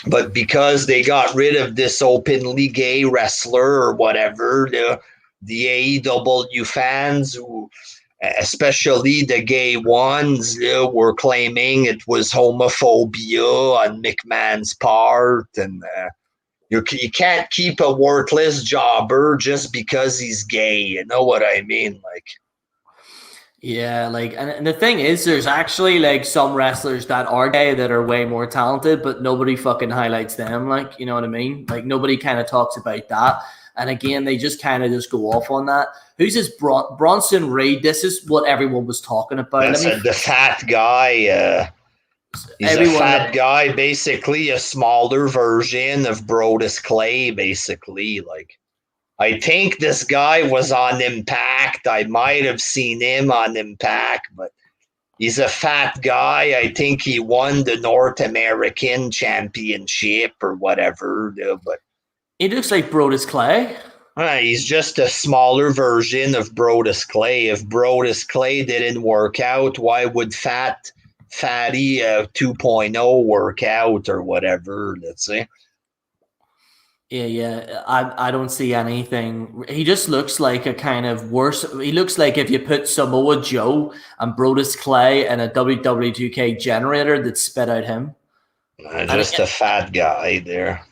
But because they got rid of this openly gay wrestler or whatever, the AEW fans, who, especially the gay ones, were claiming it was homophobia on McMahon's part, and you can't keep a worthless jobber just because he's gay. You know what I mean? Like, yeah, like, and the thing is, there's actually like some wrestlers that are gay that are way more talented, but nobody fucking highlights them. Like, you know what I mean? Like, nobody kind of talks about that. And again, they just kind of just go off on that. Who's this Bronson Reed? This is what everyone was talking about. That's the fat guy. He's a fat guy, basically a smaller version of Brodus Clay, basically. Like, I think this guy was on Impact. I might have seen him on Impact, but he's a fat guy. I think he won the North American Championship or whatever. But he looks like Brodus Clay. He's just a smaller version of Brodus Clay. If Brodus Clay didn't work out, why would Fatty 2.0 work out or whatever, let's say? Yeah. I don't see anything. He just looks like a kind of worse. He looks like if you put Samoa Joe and Brodus Clay in a WW2K generator that spit out him. Just a fat guy there.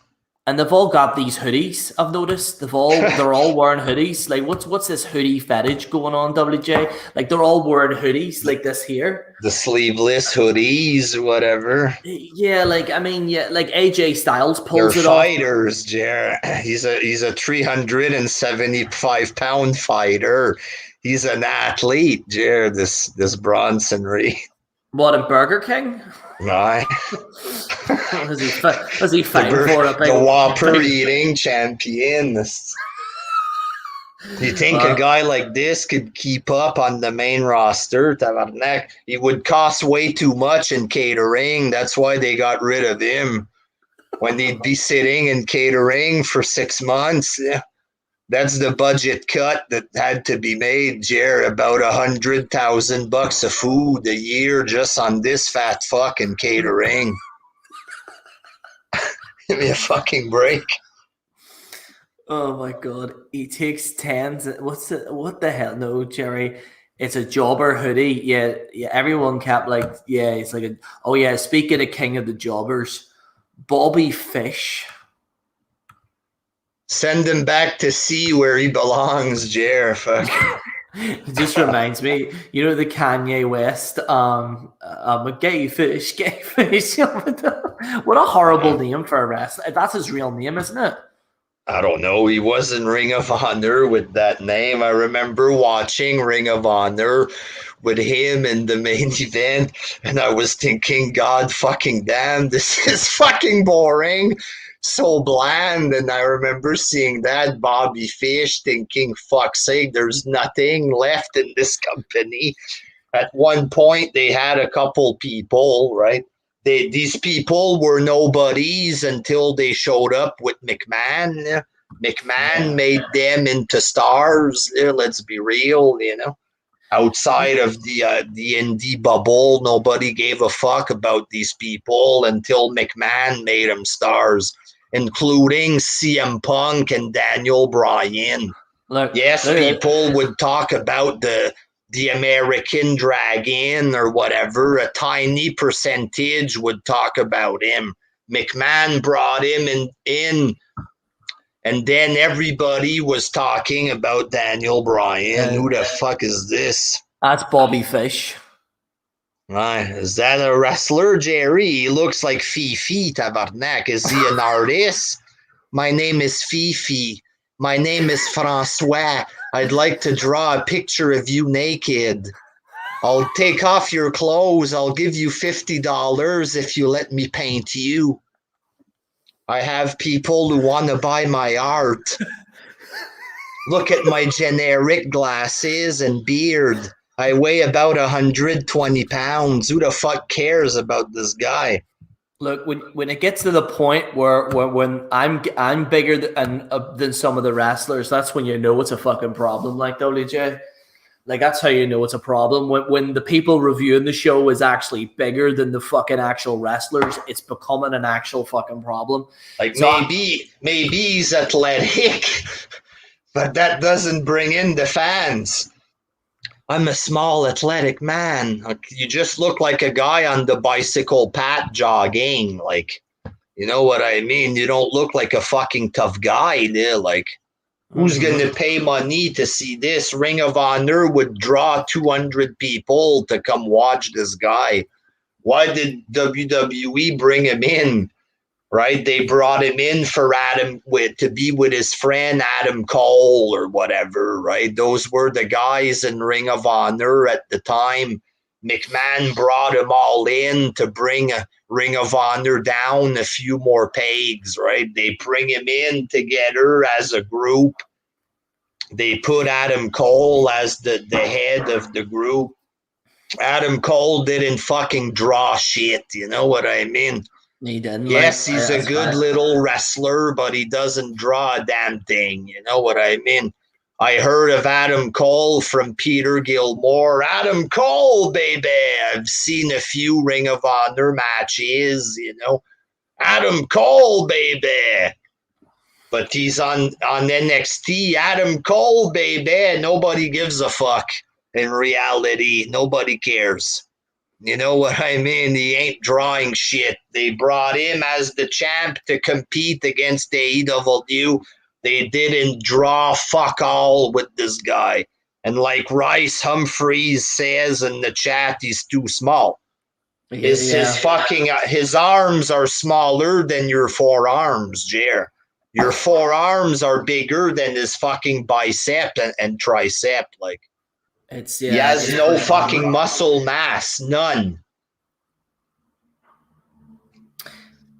And they've all got these hoodies. I've noticed they're all wearing hoodies. Like, what's this hoodie fetish going on, WJ? Like, they're all wearing hoodies like this here. The sleeveless hoodies, whatever. Yeah, like, I mean, yeah, like AJ Styles pulls They're it off. fighters, Jer. He's a 375 pound fighter. He's an athlete, Jer. This Bronson Reed. What, in Burger King? Right. Was he fighting for it? The Whopper eating champion. You think a guy like this could keep up on the main roster? He would cost way too much in catering. That's why they got rid of him. When he'd be sitting in catering for 6 months, that's the budget cut that had to be made, Jer. About $100,000 of food a year just on this fat fucking catering. Give me a fucking break. Oh my god, he takes tens. What the hell? No, Jerry, it's a jobber hoodie. Yeah. Everyone kept like, yeah, it's like oh yeah. Speaking of King of the Jobbers, Bobby Fish. Send him back to sea where he belongs, Jer. Fuck. It just reminds me, you know, the Kanye West, I'm a gay fish, gay fish. What a horrible name for a wrestler. That's his real name, isn't it? I don't know. He was in Ring of Honor with that name. I remember watching Ring of Honor with him in the main event, and I was thinking, God fucking damn, this is fucking boring. So bland. And I remember seeing that Bobby Fish thinking, fuck's sake, there's nothing left in this company. At one point, they had a couple people, right? These people were nobodies until they showed up with McMahon. McMahon made them into stars. Let's be real, you know. Outside of the indie bubble, nobody gave a fuck about these people until McMahon made them stars, including CM Punk and Daniel Bryan. People would talk about the American Dragon or whatever. A tiny percentage would talk about him. McMahon brought him in and then everybody was talking about Daniel Bryan. Who the fuck is this? That's Bobby Fish. Right. Is that a wrestler, Jerry? He looks like Fifi Tabarnak. Is he an artist? My name is Fifi. My name is Francois. I'd like to draw a picture of you naked. I'll take off your clothes. I'll give you $50 if you let me paint you. I have people who want to buy my art. Look at my generic glasses and beard. I weigh about 120 pounds. Who the fuck cares about this guy? Look, when it gets to the point where when I'm bigger than some of the wrestlers, that's when you know it's a fucking problem. Like WJ, like that's how you know it's a problem. When the people reviewing the show is actually bigger than the fucking actual wrestlers, it's becoming an actual fucking problem. Like so maybe he's athletic, but that doesn't bring in the fans. I'm a small athletic man. You just look like a guy on the bicycle path jogging. Like, you know what I mean? You don't look like a fucking tough guy. Like, who's going to pay money to see this? Ring of Honor would draw 200 people to come watch this guy. Why did WWE bring him in? Right? They brought him in for to be with his friend Adam Cole or whatever, right? Those were the guys in Ring of Honor at the time. McMahon brought them all in to bring Ring of Honor down a few more pegs, right? They bring him in together as a group. They put Adam Cole as the head of the group. Adam Cole didn't fucking draw shit, you know what I mean? He didn't. Yes, he's a good little wrestler, but he doesn't draw a damn thing. You know what I mean? I heard of Adam Cole from Peter Gilmore. Adam Cole, baby. I've seen a few Ring of Honor matches, you know. Adam Cole, baby. But he's on NXT. Adam Cole, baby. Nobody gives a fuck. In reality, nobody cares. You know what I mean? He ain't drawing shit. They brought him as the champ to compete against AEW. They didn't draw fuck all with this guy. And like Rice Humphreys says in the chat, he's too small. His arms are smaller than your forearms, Jer. Your forearms are bigger than his fucking bicep and tricep, like. He has no fucking muscle mass, none.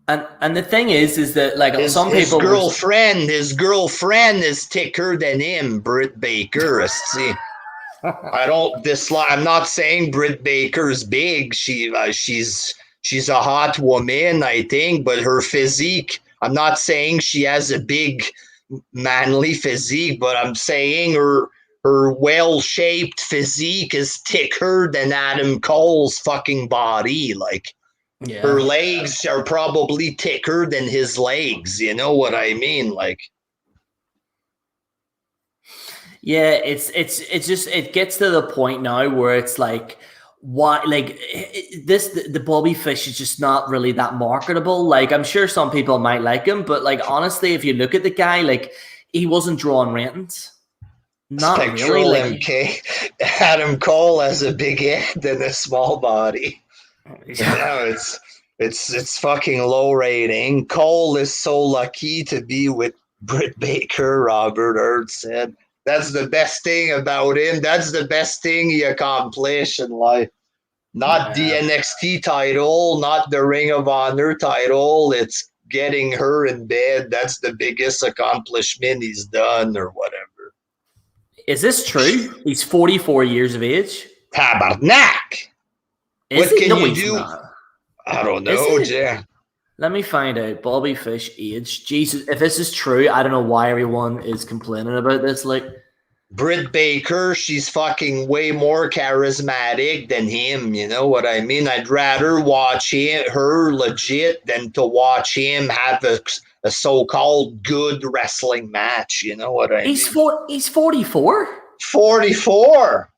And the thing is that like his girlfriend is thicker than him, Britt Baker. See, I don't dislike. I'm not saying Britt Baker's big. She's a hot woman, I think, but her physique. I'm not saying she has a big manly physique, but I'm saying her well-shaped physique is thicker than Adam Cole's fucking body. Like, her legs are probably thicker than his legs. You know what I mean? Like, yeah, it's just, it gets to the point now where it's like, why, like, the Bobby Fish is just not really that marketable. Like, I'm sure some people might like him, but like, honestly, if you look at the guy, like, he wasn't drawing ratings. Not really. Spectral Like, MK. Adam Cole has a big head and a small body. No, it's fucking low rating. Cole is so lucky to be with Britt Baker, Robert Earth said. That's the best thing about him. That's the best thing he accomplished in life. Not the NXT title, not the Ring of Honor title. It's getting her in bed. That's the biggest accomplishment he's done or whatever. is this true? He's 44 years of age. Tabarnak! Is What he? can No, you he's do? not. I don't Is know, he? Jay. Let me find out. Bobby Fish age. Jesus, if this is true, I don't know why everyone is complaining about this. Like, Britt Baker, she's fucking way more charismatic than him. You know what I mean? I'd rather watch her legit than to watch him have a so-called good wrestling match. You know what I mean? he's 44. 44.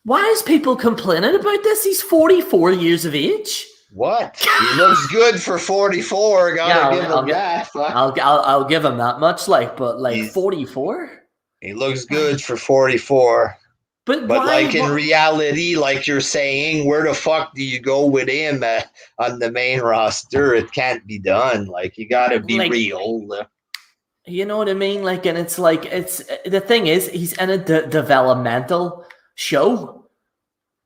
Why is people complaining about this? He's 44 years of age. What? He looks good for 44. Gotta give him that. I'll give him that much. Like, but like 44. He looks good for 44. But But why? like in reality, like you're saying, where the fuck do you go with him on the main roster? It can't be done. Like you got to be Like, real. You know what I mean? Like, and it's like the thing is, he's in a developmental show.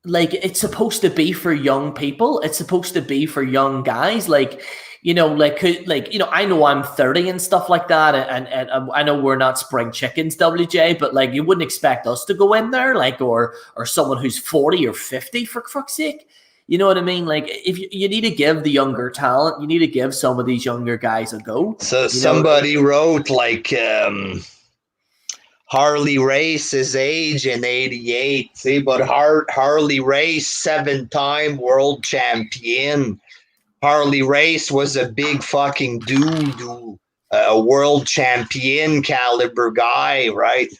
Like, it's supposed to be for young people. It's supposed to be for young guys. Like, I know I'm 30 and stuff like that, and I know we're not spring chickens, WJ, but like, you wouldn't expect us to go in there, like, or someone who's 40 or 50, for fuck's sake. You know what I mean? Like, if you need to give the younger talent, you need to give some of these younger guys a go. So somebody wrote like Harley Race's age in '88. See, but Harley Race, 7-time world champion. Harley Race was a big fucking dude, a world champion caliber guy, right?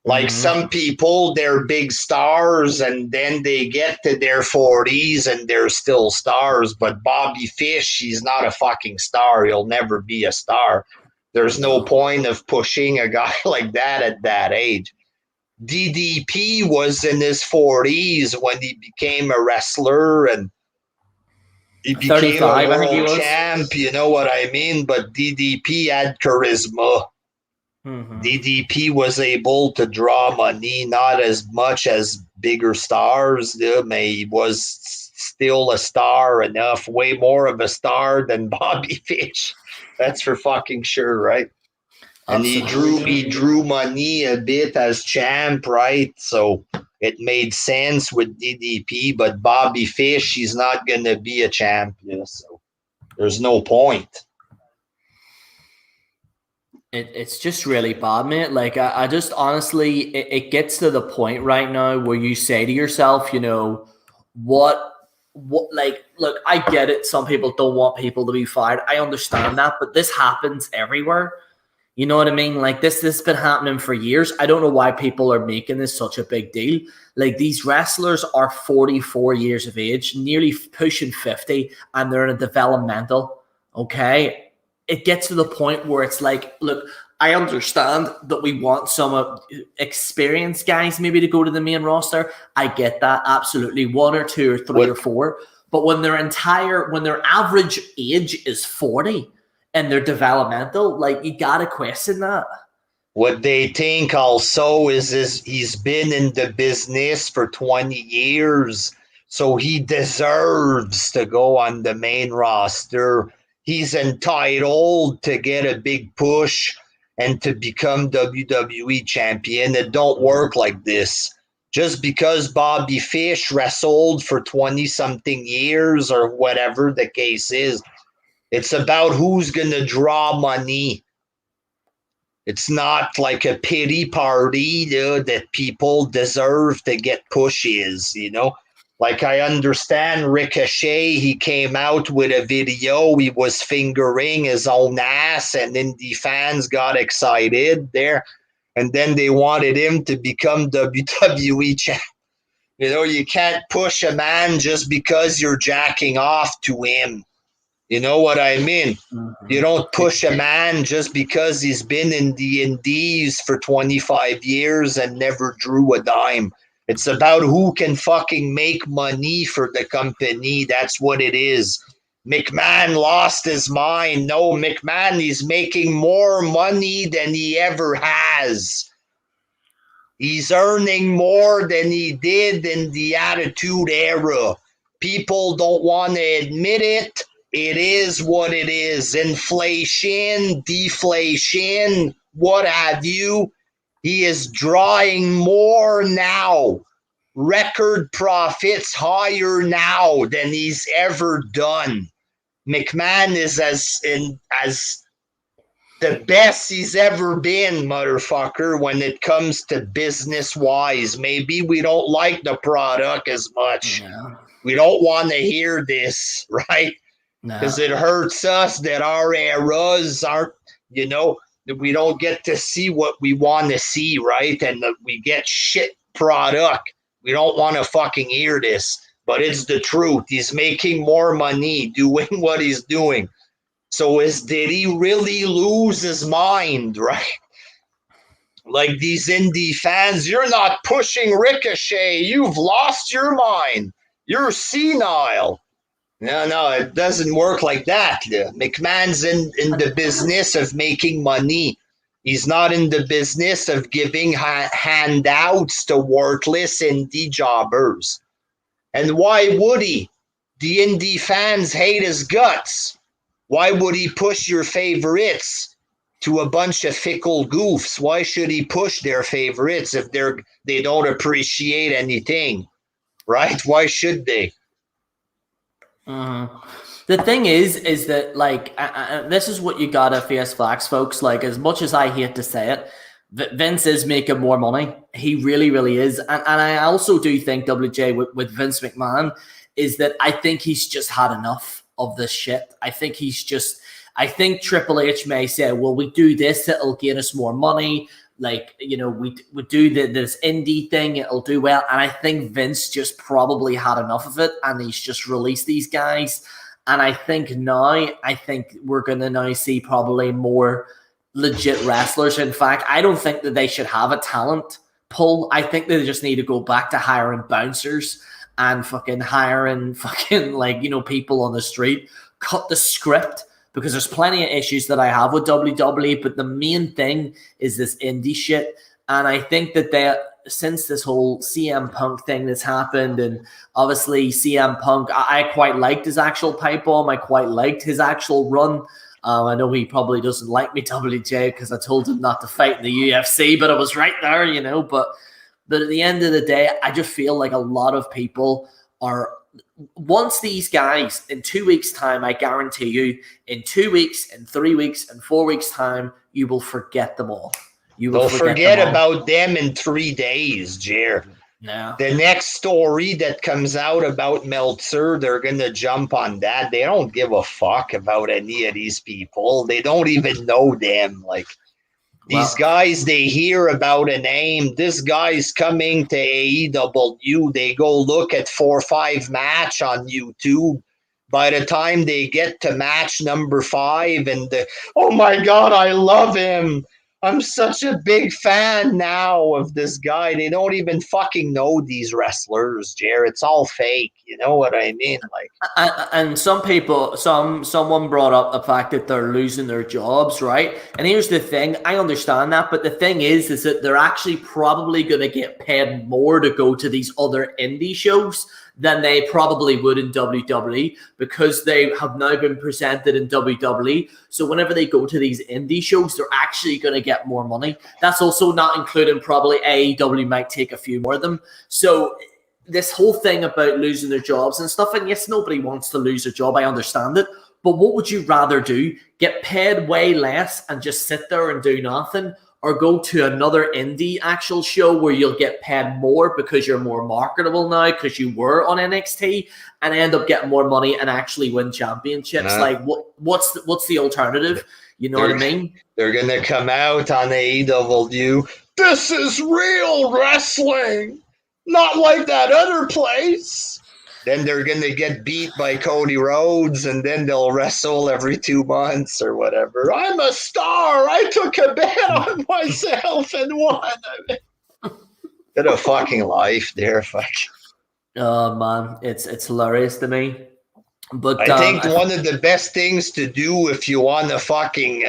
Like some people, they're big stars and then they get to their 40s and they're still stars. But Bobby Fish, he's not a fucking star. He'll never be a star. There's no point of pushing a guy like that at that age. DDP was in his 40s when he became a wrestler and he became a world champ, you know what I mean? But DDP had charisma. DDP was able to draw money, not as much as bigger stars. He was still a star enough, way more of a star than Bobby Fish. That's for fucking sure, right? And he drew money a bit as champ, right? So it made sense with DDP, but Bobby Fish, he's not going to be a champion, so there's no point. It's just really bad, mate. Like, I just honestly, it gets to the point right now where you say to yourself, you know, what, like, look, I get it. Some people don't want people to be fired. I understand that, but this happens everywhere. You know what I mean? Like, this has been happening for years. I don't know why people are making this such a big deal. Like, these wrestlers are 44 years of age, nearly pushing 50, and they're in a developmental, okay? It gets to the point where it's like, look, I understand that we want some experienced guys maybe to go to the main roster. I get that, absolutely. 1 or 2 or 3 or 4. But when their average age is 40, and they're developmental, like, you gotta question that. What they think also is he's been in the business for 20 years, so he deserves to go on the main roster. He's entitled to get a big push and to become WWE champion. It don't work like this. Just because Bobby Fish wrestled for 20-something years or whatever the case is, it's about who's going to draw money. It's not like a pity party that people deserve to get pushes, you know? Like, I understand Ricochet, he came out with a video, he was fingering his own ass, and then the fans got excited there, and then they wanted him to become WWE champ. You can't push a man just because you're jacking off to him. You know what I mean? You don't push a man just because he's been in the Indies for 25 years and never drew a dime. It's about who can fucking make money for the company. That's what it is. McMahon lost his mind. No, McMahon is making more money than he ever has. He's earning more than he did in the Attitude Era. People don't want to admit it. It is what it is. Inflation, deflation, what have you. He is drawing more now. Record profits higher now than he's ever done. McMahon is as the best he's ever been, motherfucker, when it comes to business-wise. Maybe we don't like the product as much. Yeah. We don't want to hear this, right? Because it hurts us that our eras aren't, that we don't get to see what we want to see, right? And that we get shit product. We don't want to fucking hear this, but it's the truth. He's making more money doing what he's doing. So did he really lose his mind, right? Like these indie fans, you're not pushing Ricochet. You've lost your mind. You're senile. No, it doesn't work like that. McMahon's in the business of making money. He's not in the business of giving handouts to worthless indie jobbers. And why would he? The indie fans hate his guts. Why would he push your favorites to a bunch of fickle goofs? Why should he push their favorites if they don't appreciate anything? Right? Why should they? The thing is that like this is what you gotta face facts, folks. Like, as much as I hate to say it, Vince is making more money. He really, really is. And I also do think, WJ, with Vince McMahon, is that I think he's just had enough of this shit. I think Triple H may say, well, we do this, it'll gain us more money. Like, we do this indie thing, it'll do well. And I think Vince just probably had enough of it, and he's just released these guys. And I think we're going to now see probably more legit wrestlers. In fact, I don't think that they should have a talent pull. I think they just need to go back to hiring bouncers and fucking hiring people on the street. Cut the script, because there's plenty of issues that I have with WWE, but the main thing is this indie shit. And I think that since this whole CM Punk thing that's happened, and obviously CM Punk, I quite liked his actual pipe bomb. I quite liked his actual run. I know he probably doesn't like me, WJ, because I told him not to fight in the UFC, but I was right there, But at the end of the day, I just feel like a lot of people are, once these guys, in 2 weeks' time, I guarantee you, in 2 weeks, in 3 weeks, in 4 weeks' time, you will forget them all. They'll forget about them in 3 days, Jer. Yeah. The next story that comes out about Meltzer, they're going to jump on that. They don't give a fuck about any of these people. They don't even know them. Like, these guys, they hear about a name. This guy's coming to AEW. They go look at 4 or 5 match on YouTube. By the time they get to match number 5, and oh my God, I love him. I'm such a big fan now of this guy. They don't even fucking know these wrestlers, Jer. It's all fake. You know what I mean? Like, and some people, someone brought up the fact that they're losing their jobs, right? And here's the thing: I understand that, but the thing is that they're actually probably going to get paid more to go to these other indie shows than they probably would in WWE, because they have now been presented in WWE. So whenever they go to these indie shows, they're actually going to get more money. That's also not including probably AEW might take a few more of them. So this whole thing about losing their jobs and stuff, and yes, nobody wants to lose their job. I understand it. But what would you rather do? Get paid way less and just sit there and do nothing, or go to another indie actual show where you'll get paid more because you're more marketable now because you were on NXT, and end up getting more money and actually win championships? Like, what's the alternative? You know what I mean? They're going to come out on AEW. This is real wrestling. Not like that other place. Then they're going to get beat by Cody Rhodes, and then they'll wrestle every 2 months or whatever. I'm a star. I took a bet on myself and won. Get a fucking life there. Fuck. Oh man, it's hilarious to me. But I think one of the best things to do if you want to fucking,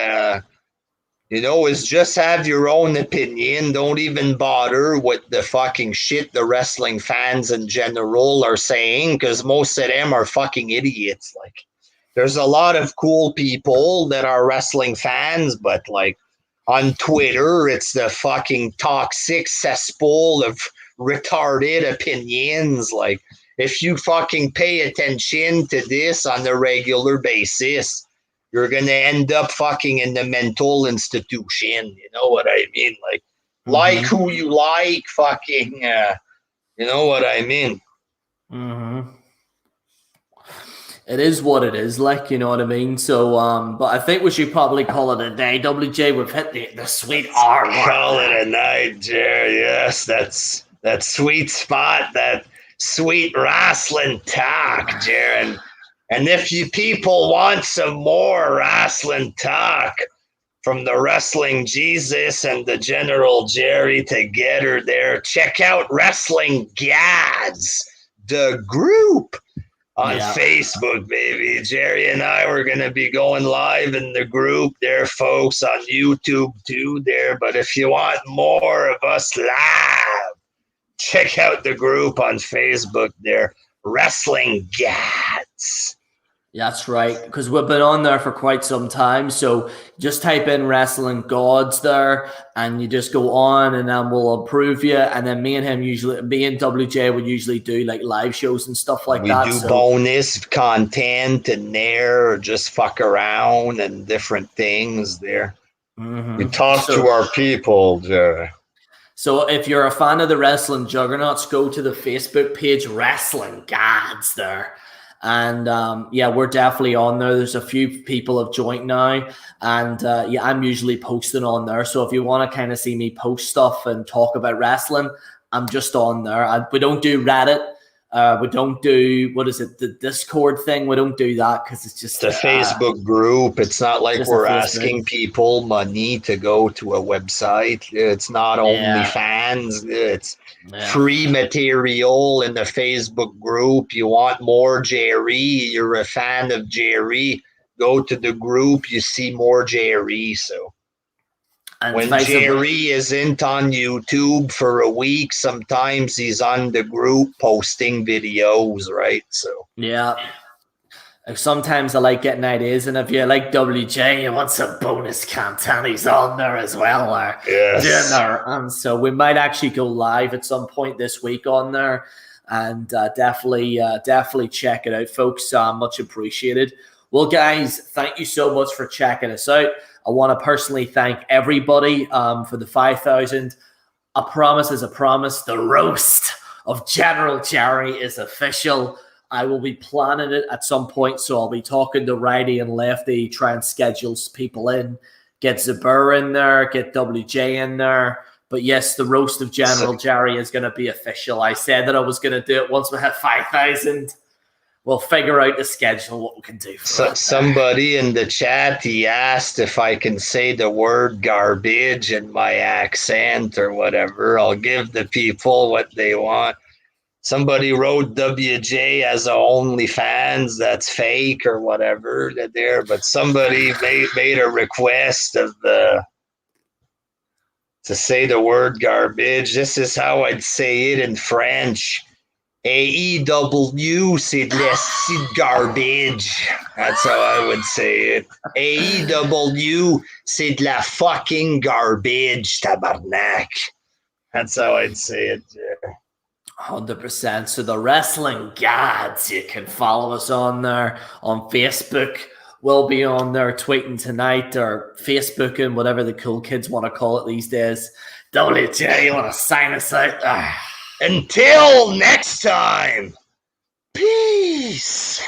is just have your own opinion. Don't even bother with the fucking shit the wrestling fans in general are saying, because most of them are fucking idiots. Like, there's a lot of cool people that are wrestling fans, but like on Twitter, it's the fucking toxic cesspool of retarded opinions. Like, if you fucking pay attention to this on a regular basis, you're going to end up fucking in the mental institution. You know what I mean? Like who you like, fucking, you know what I mean? It is what it is, like, you know what I mean? So, but I think we should probably call it a day. WJ, we've hit the sweet R mark. Call it a night, Jerry. Yes, that's that sweet spot, that sweet wrestling talk, Jerry. And if you people want some more wrestling talk from the Wrestling Jesus and the General Jerry together there, check out Wrestling Gads, the group on Facebook, baby. Jerry and I were going to be going live in the group there, folks, on YouTube too there. But if you want more of us live, check out the group on Facebook there, Wrestling Gads. That's right, because we've been on there for quite some time. So just type in Wrestling Gods there, and you just go on, and then we'll approve you. And then me and WJ would usually do like live shows and stuff like that. We do bonus content and there, or just fuck around and different things there. We talk to our people, Jerry. So if you're a fan of the Wrestling Juggernauts, go to the Facebook page Wrestling Gods there. And we're definitely on there. There's a few people have joined now, and I'm usually posting on there. So if you want to kind of see me post stuff and talk about wrestling, I'm just on there. We don't do Reddit. We don't do, the Discord thing. We don't do that because it's just a Facebook group. It's not like we're asking people money to go to a website. It's not OnlyFans. It's free material in the Facebook group. You want more Jerry? You're a fan of Jerry? Go to the group. You see more Jerry. So. And when Jerry isn't on YouTube for a week, sometimes he's on the group posting videos, right? So sometimes I like getting ideas, and if you like WJ, you want some bonus content, he's on there as well. And so we might actually go live at some point this week on there, and definitely check it out, folks. Much appreciated. Well, guys, thank you so much for checking us out. I want to personally thank everybody for the 5,000. A promise is a promise. The roast of General Jerry is official. I will be planning it at some point, so I'll be talking to righty and lefty, try and schedule people in, get Zabur in there, get WJ in there. But yes, the roast of General Jerry is going to be official. I said that I was going to do it once we had 5,000. We'll figure out the schedule, what we can do. Somebody in the chat, he asked if I can say the word garbage in my accent or whatever. I'll give the people what they want. Somebody wrote WJ as a OnlyFans. That's fake or whatever there. But somebody made a request to say the word garbage. This is how I'd say it in French. AEW, c'est de la garbage. That's how I would say it. AEW, c'est de la fucking garbage, tabarnak. That's how I'd say it. 100%. So the Wrestling Gods, you can follow us on there on Facebook. We'll be on there tweeting tonight or Facebooking, whatever the cool kids want to call it these days. WJ, you want to sign us out? Until next time, peace.